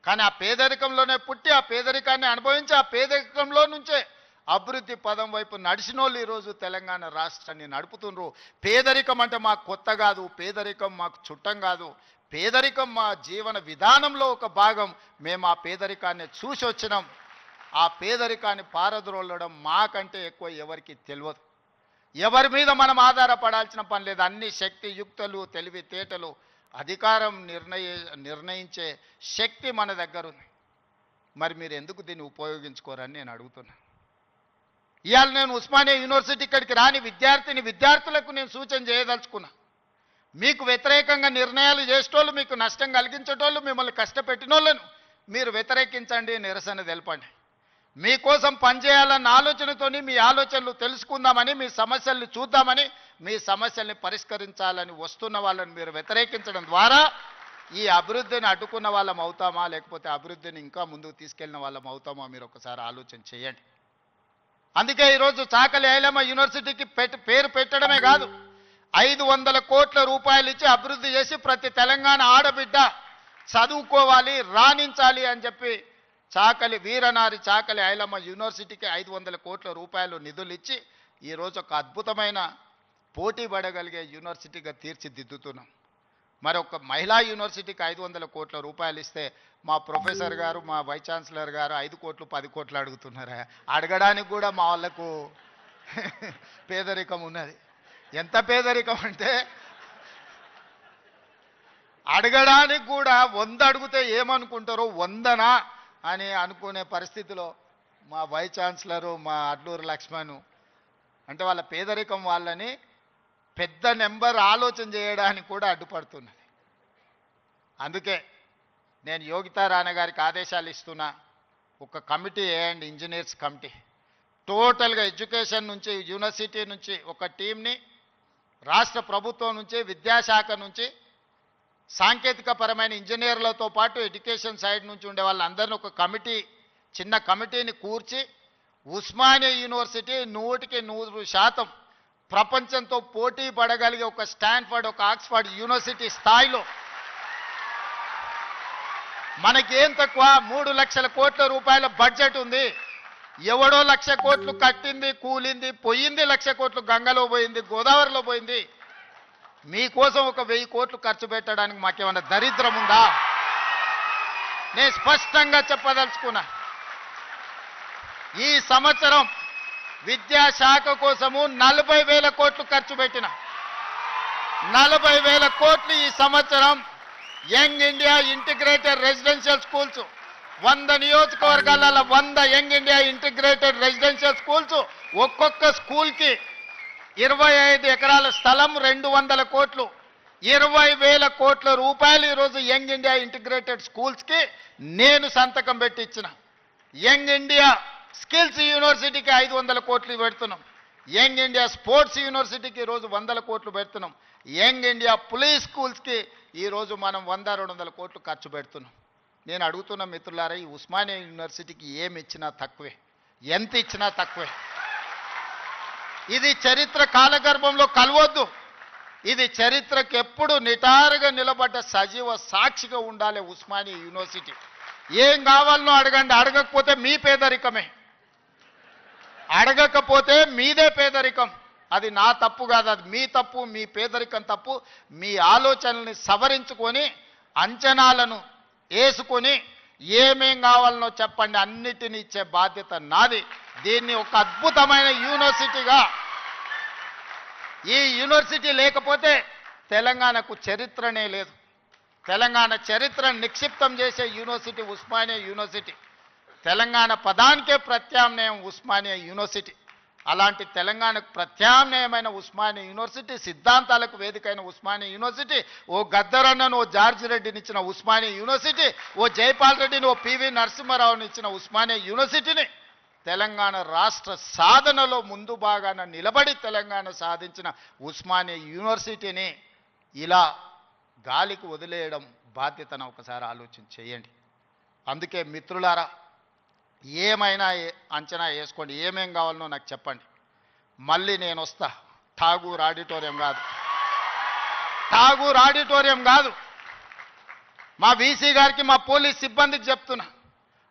కానీ ఆ పేదరికంలోనే పుట్టి ఆ పేదరికాన్ని అనుభవించి ఆ పేదరికంలో నుంచే అభివృద్ధి పదం వైపు నడిచినోళ్ళు ఈరోజు తెలంగాణ రాష్ట్రాన్ని నడుపుతుండ్రు. పేదరికం అంటే మాకు కొత్త కాదు, పేదరికం మాకు చుట్టం కాదు, పేదరికం మా జీవన విధానంలో ఒక భాగం. మేము ఆ పేదరికాన్ని చూసి వచ్చినాం. ఆ పేదరికాన్ని పారద్రోలడం మాకంటే ఎక్కువ ఎవరికి తెలియదు. ఎవరి మీద మనం ఆధారపడాల్సిన పని లేదు. అన్ని శక్తియుక్తులు, తెలివితేటలు, అధికారం నిర్ణయించే శక్తి మన దగ్గర ఉంది. మరి మీరు ఎందుకు దీన్ని ఉపయోగించుకోరని నేను అడుగుతున్నా. ఇవాళ నేను ఉస్మానియా యూనివర్సిటీ ఇక్కడికి రాని విద్యార్థులకు నేను సూచన చేయదలుచుకున్నా. మీకు వ్యతిరేకంగా నిర్ణయాలు చేసేటోళ్ళు, మీకు నష్టం కలిగించేటోళ్ళు, మిమ్మల్ని కష్టపెట్టినోళ్ళను మీరు వ్యతిరేకించండి, నిరసన తెలపండి. మీకోసం పనిచేయాలన్న ఆలోచనతోని మీ ఆలోచనలు తెలుసుకుందామని, మీ సమస్యల్ని చూద్దామని, మీ సమస్యల్ని పరిష్కరించాలని వస్తున్న వాళ్ళని మీరు వ్యతిరేకించడం ద్వారా ఈ అభివృద్ధిని అడ్డుకున్న వాళ్ళం అవుతామా, లేకపోతే అభివృద్ధిని ఇంకా ముందుకు తీసుకెళ్లిన వాళ్ళం అవుతామా, మీరు ఒకసారి ఆలోచన చేయండి. అందుకే ఈరోజు చాకలి ఐలమ్మ యూనివర్సిటీకి పేరు పెట్టడమే కాదు, 500 కోట్ల రూపాయలు ఇచ్చి అభివృద్ధి చేసి ప్రతి తెలంగాణ ఆడబిడ్డ చదువుకోవాలి, రాణించాలి అని చెప్పి చాకలి వీరనారి చాకలి ఐలమ్మ యూనివర్సిటీకి 500 కోట్ల రూపాయలు నిధులు ఇచ్చి ఈరోజు ఒక అద్భుతమైన పోటీ పడగలిగే యూనివర్సిటీగా తీర్చిదిద్దుతున్నాం. మరి ఒక మహిళా యూనివర్సిటీకి 500 కోట్ల రూపాయలు ఇస్తే మా ప్రొఫెసర్ గారు, మా వైస్ ఛాన్సలర్ గారు 5 కోట్లు 10 కోట్లు అడుగుతున్నారా? అడగడానికి కూడా మా వాళ్ళకు పేదరికం ఉన్నది. ఎంత పేదరికం అంటే అడగడానికి కూడా 100 అడిగితే ఏమనుకుంటారో 100నా అని అనుకునే పరిస్థితిలో మా వైస్ ఛాన్సలరు, మా అడ్లూరు లక్ష్మణ్ అంటే వాళ్ళ పేదరికం వాళ్ళని పెద్ద నెంబర్ ఆలోచన చేయడానికి కూడా అడ్డుపడుతున్నది. అందుకే నేను యోగితా రాణా గారికి ఆదేశాలు ఇస్తున్నా. ఒక కమిటీ వేయండి, ఇంజనీర్స్ కమిటీ. టోటల్గా ఎడ్యుకేషన్ నుంచి, యూనివర్సిటీ నుంచి ఒక టీంని, రాష్ట్ర ప్రభుత్వం నుంచి, విద్యాశాఖ నుంచి, సాంకేతిక పరమైన ఇంజనీర్లతో పాటు ఎడ్యుకేషన్ సైడ్ నుంచి ఉండే వాళ్ళందరినీ ఒక కమిటీ, చిన్న కమిటీని కూర్చి ఉస్మానియా యూనివర్సిటీ 100% ప్రపంచంతో పోటీ పడగలిగే ఒక స్టాన్ఫర్డ్, ఒక ఆక్స్ఫర్డ్ యూనివర్సిటీ స్థాయిలో మనకేం తక్కువ 3 లక్షల కోట్ల రూపాయల బడ్జెట్ ఉంది. ఎవడో 1,00,000 కోట్లు కట్టింది, కూలింది, పోయింది. 1,00,000 కోట్లు గంగలో పోయింది, గోదావరిలో పోయింది. మీకోసం ఒక 1000 కోట్లు ఖర్చు పెట్టడానికి మాకేమన్నా దరిద్రం ఉందా? నేను స్పష్టంగా చెప్పదలుచుకున్నా. ఈ సంవత్సరం విద్యాశాఖ కోసము 40,000 కోట్లు ఖర్చు పెట్టిన. 40,000 కోట్లు ఈ సంవత్సరం young India integrated residential schools, 100 నియోజకవర్గాలలో 100 young India integrated residential schools. ఒక్కొక్క స్కూల్కి 25 ఎకరాల స్థలం, 200 కోట్లు, 20,000 కోట్ల రూపాయలు ఈరోజు యంగ్ ఇండియా ఇంటిగ్రేటెడ్ స్కూల్స్కి నేను సంతకం పెట్టి ఇచ్చిన. యంగ్ ఇండియా స్కిల్స్ యూనివర్సిటీకి 500 కోట్లు పెడుతున్నాం. యంగ్ ఇండియా స్పోర్ట్స్ యూనివర్సిటీకి ఈరోజు 100 కోట్లు పెడుతున్నాం. యంగ్ ఇండియా పులీస్ స్కూల్స్కి ఈరోజు మనం 100-200 కోట్లు ఖర్చు పెడుతున్నాం. నేను అడుగుతున్న మిత్రులారా, ఈ ఉస్మానియా యూనివర్సిటీకి ఏమి ఇచ్చినా తక్కువే, ఎంత ఇచ్చినా తక్కువే. ఇది చరిత్ర కాలగర్భంలో కలవద్దు. ఇది చరిత్రకు ఎప్పుడు నిటారుగా నిలబడ్డ సజీవ సాక్షిగా ఉండాలి ఉస్మానియా యూనివర్సిటీ. ఏం కావాలనో అడగండి, అడగకపోతే మీ పేదరికమే, అడగకపోతే మీదే పేదరికం. అది నా తప్పు కాదు, అది మీ తప్పు, మీ పేదరికం తప్పు. మీ ఆలోచనల్ని సవరించుకొని, అంచనాలను వేసుకొని ఏమేం కావాలనో చెప్పండి, అన్నిటిని ఇచ్చే బాధ్యత నాది. దీన్ని ఒక అద్భుతమైన యూనివర్సిటీగా, ఈ యూనివర్సిటీ లేకపోతే తెలంగాణకు చరిత్రనే లేదు. తెలంగాణ చరిత్రను నిక్షిప్తం చేసే యూనివర్సిటీ ఉస్మానియా యూనివర్సిటీ. తెలంగాణ పదానికే ప్రత్యామ్నాయం ఉస్మానియా యూనివర్సిటీ. అలాంటి తెలంగాణకు ప్రత్యామ్నాయమైన ఉస్మానియా యూనివర్సిటీ, సిద్ధాంతాలకు వేదికైన ఉస్మానియా యూనివర్సిటీ, ఓ గద్దరన్నను, ఓ జార్జి రెడ్డిని ఇచ్చిన ఉస్మానియా యూనివర్సిటీ, ఓ జైపాల్ రెడ్డిని, ఓ పివి నరసింహారావుని ఇచ్చిన ఉస్మానియా యూనివర్సిటీని తెలంగాణ రాష్ట్ర సాధనలో ముందు భాగాన నిలబడి తెలంగాణ సాధించిన ఉస్మానియా యూనివర్సిటీని ఇలా గాలికి వదిలేయడం బాధ్యతను ఒకసారి ఆలోచన చేయండి. అందుకే మిత్రులారా, ఏమైనా అంచనా వేసుకోండి, ఏమేం కావాలనో నాకు చెప్పండి. మళ్ళీ నేను వస్తా. ఠాగూర్ ఆడిటోరియం కాదు, ఠాగూర్ ఆడిటోరియం కాదు, మా వీసీ గారికి మా పోలీస్ సిబ్బందికి చెప్తున్నా,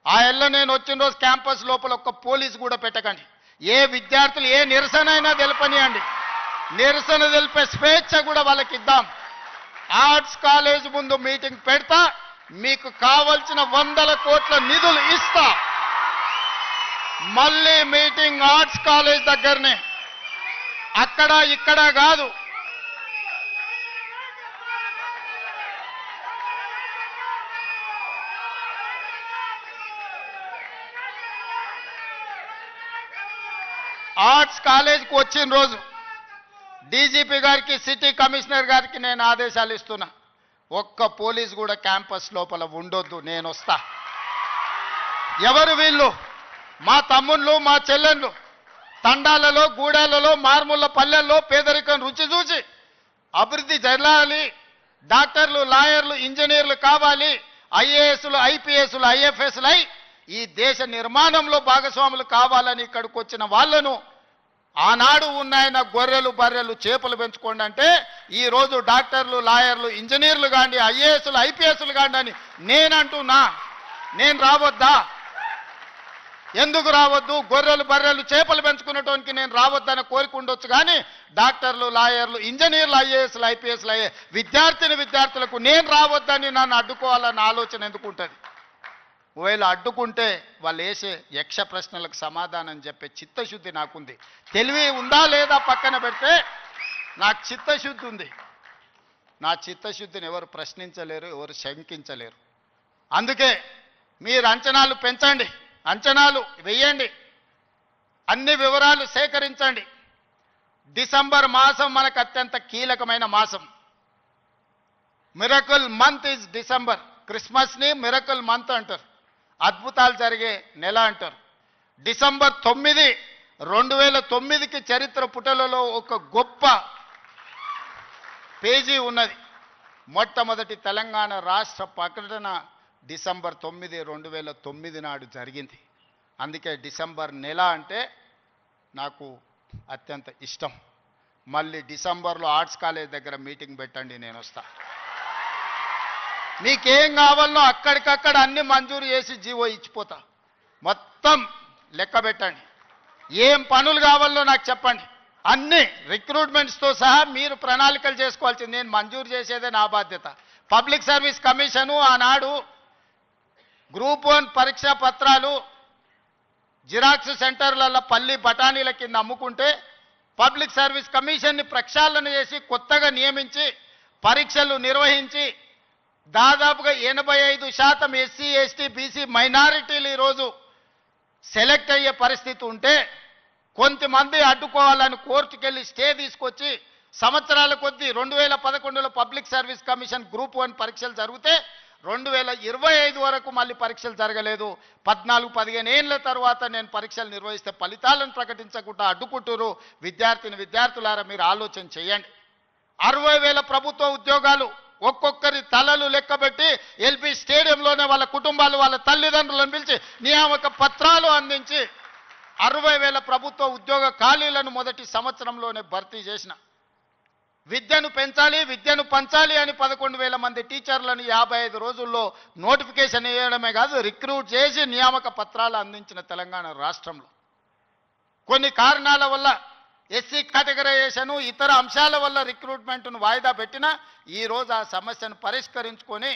ఆ ఎల్ల నేను వచ్చిన రోజు క్యాంపస్ లోపల ఒక్క పోలీసు కూడా పెట్టకండి. ఏ విద్యార్థులు ఏ నిరసన అయినా తెలపనియండి, నిరసన తెలిపే స్వేచ్ఛ కూడా వాళ్ళకి ఇద్దాం. ఆర్ట్స్ కాలేజ్ ముందు మీటింగ్ పెడతా, మీకు కావలసిన 100 కోట్ల నిధులు ఇస్తా. మళ్ళీ మీటింగ్ ఆర్ట్స్ కాలేజ్ దగ్గరనే, అక్కడ ఇక్కడ కాదు. ఆర్ట్స్ కాలేజ్కి వచ్చిన రోజు డీజీపీ గారికి సిటీ కమిషనర్ గారికి నేను ఆదేశాలు ఇస్తున్నా, ఒక్క పోలీస్ కూడా క్యాంపస్ లోపల ఉండొద్దు, నేను వస్తా. ఎవరు వీళ్ళు? మా తమ్ముళ్ళు మా చెల్లెళ్ళు తండాలలో గూడాలలో మారుమూల పల్లెల్లో పేదరికం రుచి చూసి అభివృద్ధి జరగాలి, డాక్టర్లు లాయర్లు ఇంజనీర్లు కావాలి, ఐఏఎస్లు ఐపీఎస్లు ఐఎఫ్ఎస్లు అయి ఈ దేశ నిర్మాణంలో భాగస్వాములు కావాలని ఇక్కడికి వచ్చిన వాళ్ళను ఆనాడు ఉన్నాయన గొర్రెలు బర్రెలు చేపలు పెంచుకోండి అంటే ఈరోజు డాక్టర్లు లాయర్లు ఇంజనీర్లు కాండి ఐఏఎస్లు ఐపీఎస్లు కాండి అని నేనంటున్నా. నేను రావద్దా? ఎందుకు రావద్దు? గొర్రెలు బర్రెలు చేపలు పెంచుకునేటోనికి నేను రావద్దని కోరిక ఉండొచ్చు, కానీ డాక్టర్లు లాయర్లు ఇంజనీర్లు ఐఏఎస్లు ఐపీఎస్లు అయ్యే విద్యార్థులకు నేను రావద్దని నన్ను అడ్డుకోవాలన్న ఆలోచన ఎందుకు ఉంటుంది? ఒకవేళ అడ్డుకుంటే వాళ్ళు వేసే యక్ష ప్రశ్నలకు సమాధానం చెప్పే చిత్తశుద్ధి నాకుంది. తెలివి ఉందా లేదా పక్కన పెడితే నాకు చిత్తశుద్ధి ఉంది. నా చిత్తశుద్ధిని ఎవరు ప్రశ్నించలేరు, ఎవరు శంకించలేరు. అందుకే మీరు అంచనాలు పెంచండి, అంచనాలు వేయండి, అన్ని వివరాలు సేకరించండి. డిసెంబర్ మాసం మనకు అత్యంత కీలకమైన మాసం. Miracle month is December. క్రిస్మస్ని మిరకల్ మంత్ అంటారు, అద్భుతాలు జరిగే నెల అంటారు. డిసెంబర్ 9, 2009కి చరిత్ర పుటలలో ఒక గొప్ప పేజీ ఉన్నది. మొట్టమొదటి తెలంగాణ రాష్ట్ర ప్రకటన డిసెంబర్ 9, 2009 నాడు జరిగింది. అందుకే డిసెంబర్ నెల అంటే నాకు అత్యంత ఇష్టం. మళ్ళీ డిసెంబర్లో ఆర్ట్స్ కాలేజ్ దగ్గర మీటింగ్ పెట్టండి, నేను వస్తా. మీకేం కావాలనో అక్కడికక్కడ అన్ని మంజూరు చేసి జీవో ఇచ్చిపోతా. మొత్తం లెక్క పెట్టండి, ఏం పనులు కావాలో నాకు చెప్పండి. అన్ని రిక్రూట్మెంట్స్తో సహా మీరు ప్రణాళికలు చేసుకోవాల్సింది. నేను మంజూరు చేసేదే నా బాధ్యత. పబ్లిక్ సర్వీస్ కమిషను ఆనాడు గ్రూప్ 1 పరీక్షా పత్రాలు జిరాక్స్ సెంటర్లలో పల్లి బఠానీల కింద అమ్ముకుంటే పబ్లిక్ సర్వీస్ కమిషన్ని ప్రక్షాళన చేసి కొత్తగా నియమించి పరీక్షలు నిర్వహించి దాదాపుగా 85% ఎస్సీ ఎస్టీ బీసీ మైనారిటీలు ఈరోజు సెలెక్ట్ అయ్యే పరిస్థితి ఉంటే కొంతమంది అడ్డుకోవాలని కోర్టుకెళ్ళి స్టే తీసుకొచ్చి సంవత్సరాల కొద్దీ 2011లో పబ్లిక్ సర్వీస్ కమిషన్ గ్రూప్ 1 పరీక్షలు జరిగితే 2025 వరకు మళ్ళీ పరీక్షలు జరగలేదు. 14-15 ఏళ్ల తర్వాత నేను పరీక్షలు నిర్వహిస్తే ఫలితాలను ప్రకటించకుండా అడ్డుకుంటున్నారు. విద్యార్థులారా మీరు ఆలోచన చేయండి. 60,000 ప్రభుత్వ ఉద్యోగాలు ఒక్కొక్కరి తలలు లెక్కబెట్టి ఎల్బీ స్టేడియంలోనే వాళ్ళ కుటుంబాలు వాళ్ళ తల్లిదండ్రులను పిలిచి నియామక పత్రాలు అందించి 60,000 ప్రభుత్వ ఉద్యోగ ఖాళీలను మొదటి సంవత్సరంలోనే భర్తీ చేసిన. విద్యను పెంచాలి, విద్యను పంచాలి అని 11,000 మంది టీచర్లను 55 రోజుల్లో నోటిఫికేషన్ ఇవ్వడమే కాదు, రిక్రూట్ చేసి నియామక పత్రాలు అందించిన తెలంగాణ రాష్ట్రంలో కొన్ని కారణాల వల్ల ఎస్సీ కేటగరైజేషన్ ఇతర అంశాల వల్ల రిక్రూట్మెంట్ను వాయిదా పెట్టినా ఈరోజు ఆ సమస్యను పరిష్కరించుకొని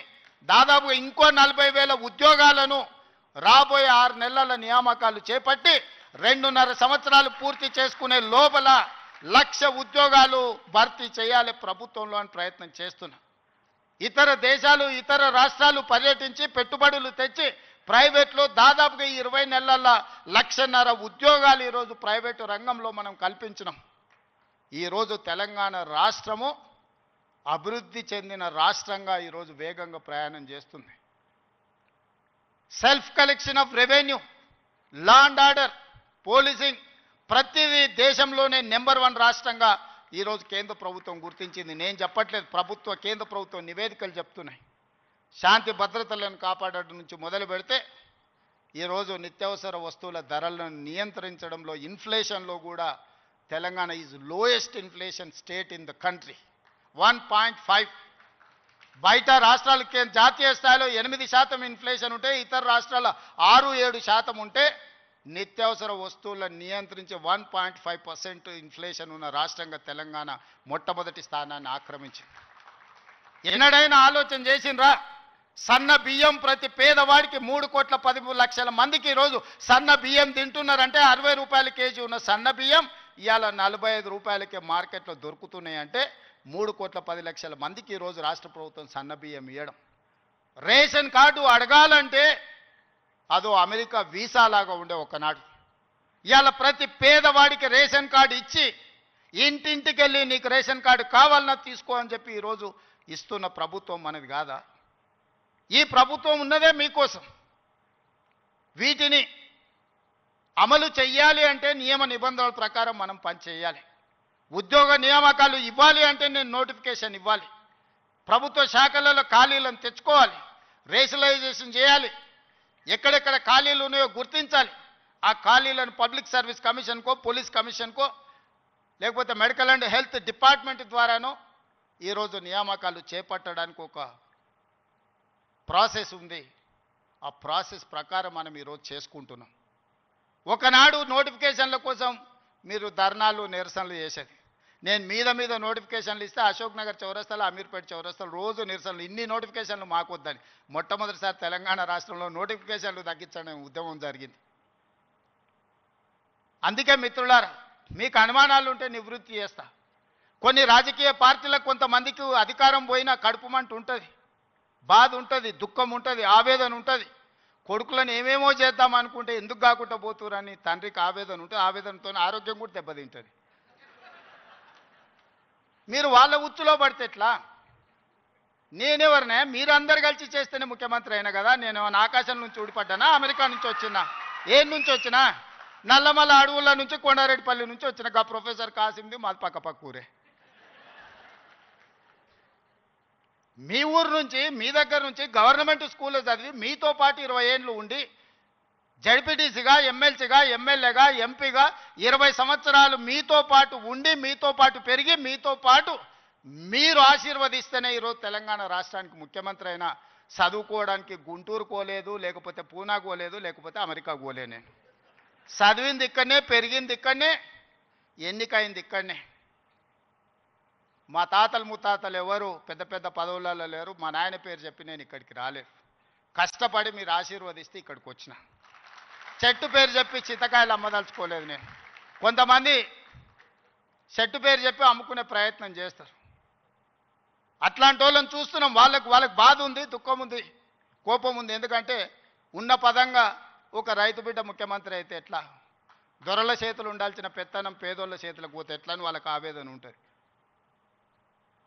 దాదాపుగా ఇంకో 40,000 ఉద్యోగాలను రాబోయే 6 నెలల నియామకాలు చేపట్టి 2.5 సంవత్సరాలు పూర్తి చేసుకునే లోపల 1,00,000 ఉద్యోగాలు భర్తీ చేయాలి ప్రభుత్వంలో అని ప్రయత్నం చేస్తున్నా. ఇతర దేశాలు ఇతర రాష్ట్రాలు పర్యటించి పెట్టుబడులు తెచ్చి ప్రైవేట్లో దాదాపుగా 20 నెలల 1,50,000 ఉద్యోగాలు ఈరోజు ప్రైవేటు రంగంలో మనం కల్పించినాం. ఈరోజు తెలంగాణ రాష్ట్రము అభివృద్ధి చెందిన రాష్ట్రంగా ఈరోజు వేగంగా ప్రయాణం చేస్తుంది. Self collection of revenue, law and order, policing ప్రతిదీ దేశంలోనే నెంబర్ 1 రాష్ట్రంగా ఈరోజు కేంద్ర ప్రభుత్వం గుర్తించింది. నేను చెప్పట్లేదు, కేంద్ర ప్రభుత్వం నివేదికలు చెప్తున్నాయి. శాంతి భద్రతలను కాపాడడం నుంచి మొదలు పెడితే ఈరోజు నిత్యావసర వస్తువుల ధరలను నియంత్రించడంలో ఇన్ఫ్లేషన్లో కూడా Telangana is lowest inflation state in the country. 1.5 బయట రాష్ట్రాలకి జాతీయ స్థాయిలో 8% ఇన్ఫ్లేషన్ ఉంటే ఇతర రాష్ట్రాల 6-7% ఉంటే నిత్యావసర వస్తువుల నియంత్రించి 1.5% ఇన్ఫ్లేషన్ ఉన్న రాష్ట్రంగా తెలంగాణ మొట్టమొదటి స్థానాన్ని ఆక్రమించింది. ఎన్నడైనా ఆలోచన చేసిండ్రా? సన్న బియ్యం ప్రతి పేదవాడికి 3,10,00,000 మందికి ఈరోజు సన్న బియ్యం తింటున్నారంటే 60 రూపాయల కేజీ ఉన్న సన్న బియ్యం ఇవాళ 45 రూపాయలకే మార్కెట్లో దొరుకుతున్నాయంటే 3,10,00,000 మందికి ఈరోజు రాష్ట్ర ప్రభుత్వం సన్న బియ్యం ఇవ్వడం. రేషన్ కార్డు అడగాలంటే అదో అమెరికా వీసా లాగా ఉండే ఒకనాడు. ఇవాళ ప్రతి పేదవాడికి రేషన్ కార్డు ఇచ్చి ఇంటింటికి వెళ్ళి నీకు రేషన్ కార్డు కావాలన్నా తీసుకో అని చెప్పి ఈరోజు ఇస్తున్న ప్రభుత్వం మనది కాదా? ఈ ప్రభుత్వం ఉన్నదే మీకోసం. వీటిని అమలు చెయ్యాలి అంటే నియమ నిబంధనల ప్రకారం మనం పని చేయాలి. ఉద్యోగ నియామకాలు ఇవ్వాలి అంటే నేను నోటిఫికేషన్ ఇవ్వాలి. ప్రభుత్వ శాఖలలో ఖాళీలను తెచ్చుకోవాలి, రేషనలైజేషన్ చేయాలి, ఎక్కడెక్కడ ఖాళీలు ఉన్నాయో గుర్తించాలి. ఆ ఖాళీలను పబ్లిక్ సర్వీస్ కమిషన్కో, పోలీస్ కమిషన్కో, లేకపోతే మెడికల్ అండ్ హెల్త్ డిపార్ట్మెంట్ ద్వారానో ఈరోజు నియామకాలు చేపట్టడానికి ఒక ప్రాసెస్ ఉంది. ఆ ప్రాసెస్ ప్రకారం మనం ఈరోజు చేసుకుంటున్నాం. ఒకనాడు నోటిఫికేషన్ల కోసం మీరు ధర్నాలు నిరసనలు చేసేది. నేను మీద నోటిఫికేషన్లు ఇస్తే అశోక్ నగర్ చౌరస్తాలో, అమీర్పేట చౌరస్తాలో రోజు నిరసనలు. ఇన్ని నోటిఫికేషన్లు మాకు వద్దని మొట్టమొదటిసారి తెలంగాణ రాష్ట్రంలో నోటిఫికేషన్లు తగ్గించడం ఉద్యమం జరిగింది. అందుకే మిత్రులారా, మీకు అనుమానాలు ఉంటే నివృత్తి చేస్తా. కొన్ని రాజకీయ పార్టీలకు కొంతమందికి అధికారం పోయినా కడుపుమంట ఉంటుంది, బాధ ఉంటుంది, దుఃఖం ఉంటుంది, ఆవేదన ఉంటుంది. కొడుకులను ఏమేమో చేద్దాం అనుకుంటే ఎందుకు కాకుండా పోతురని తండ్రికి ఆవేదన ఉంటుంది. ఆవేదనతో ఆరోగ్యం కూడా దెబ్బతింటుంది. మీరు వాళ్ళ ఉచ్చులో పడితే ఎట్లా? నేనెవరినే? మీరందరు కలిసి చేస్తేనే ముఖ్యమంత్రి అయినా కదా. నేను ఆకాశం నుంచి ఊడిపడ్డానా? అమెరికా నుంచి వచ్చినా? ఏం నుంచి వచ్చినా? నల్లమల్ల అడవుల నుంచి, కొండారెడ్డిపల్లి నుంచి వచ్చిన గా ప్రొఫెసర్ కాసింది మాది పక్క ఊరే. మీ ఊరు నుంచి, మీ దగ్గర నుంచి గవర్నమెంట్ స్కూల్లో చదివి మీతో పాటు 20 ఏళ్ళు ఉండి జడ్పీటీసీగా, ఎమ్మెల్సీగా, ఎమ్మెల్యేగా, ఎంపీగా 20 సంవత్సరాలు మీతో పాటు ఉండి, మీతో పాటు పెరిగి, మీతో పాటు మీరు ఆశీర్వదిస్తేనే ఈరోజు తెలంగాణ రాష్ట్రానికి ముఖ్యమంత్రి అయినా. చదువుకోవడానికి గుంటూరు పోలేదు, లేకపోతే పూనా పోలేదు, లేకపోతే అమెరికా పోలే. నేను చదివింది ఇక్కడనే, పెరిగింది ఇక్కడనే, ఎన్నికైంది ఇక్కడనే. మా తాతలు ముత్తాతలు ఎవరు పెద్ద పెద్ద పదవులలో లేరు. మా నాయన పేరు చెప్పి నేను ఇక్కడికి రాలేదు. కష్టపడి మీరు ఆశీర్వదిస్తే ఇక్కడికి వచ్చిన. చెట్టు పేరు చెప్పి చింతకాయలు అమ్మదలుచుకోలేదు నేను. కొంతమంది చెట్టు పేరు చెప్పి అమ్ముకునే ప్రయత్నం చేస్తారు. అట్లాంటి వాళ్ళని చూస్తున్నాం. వాళ్ళకి బాధ ఉంది, దుఃఖం ఉంది, కోపం ఉంది. ఎందుకంటే ఉన్న పదంగా ఒక రైతు బిడ్డ ముఖ్యమంత్రి అయితే ఎట్లా? దొరల చేతులు ఉండాల్సిన పెత్తనం పేదోళ్ళ చేతులకు పోతే ఎట్లా అని వాళ్ళకి ఆవేదన ఉంటుంది.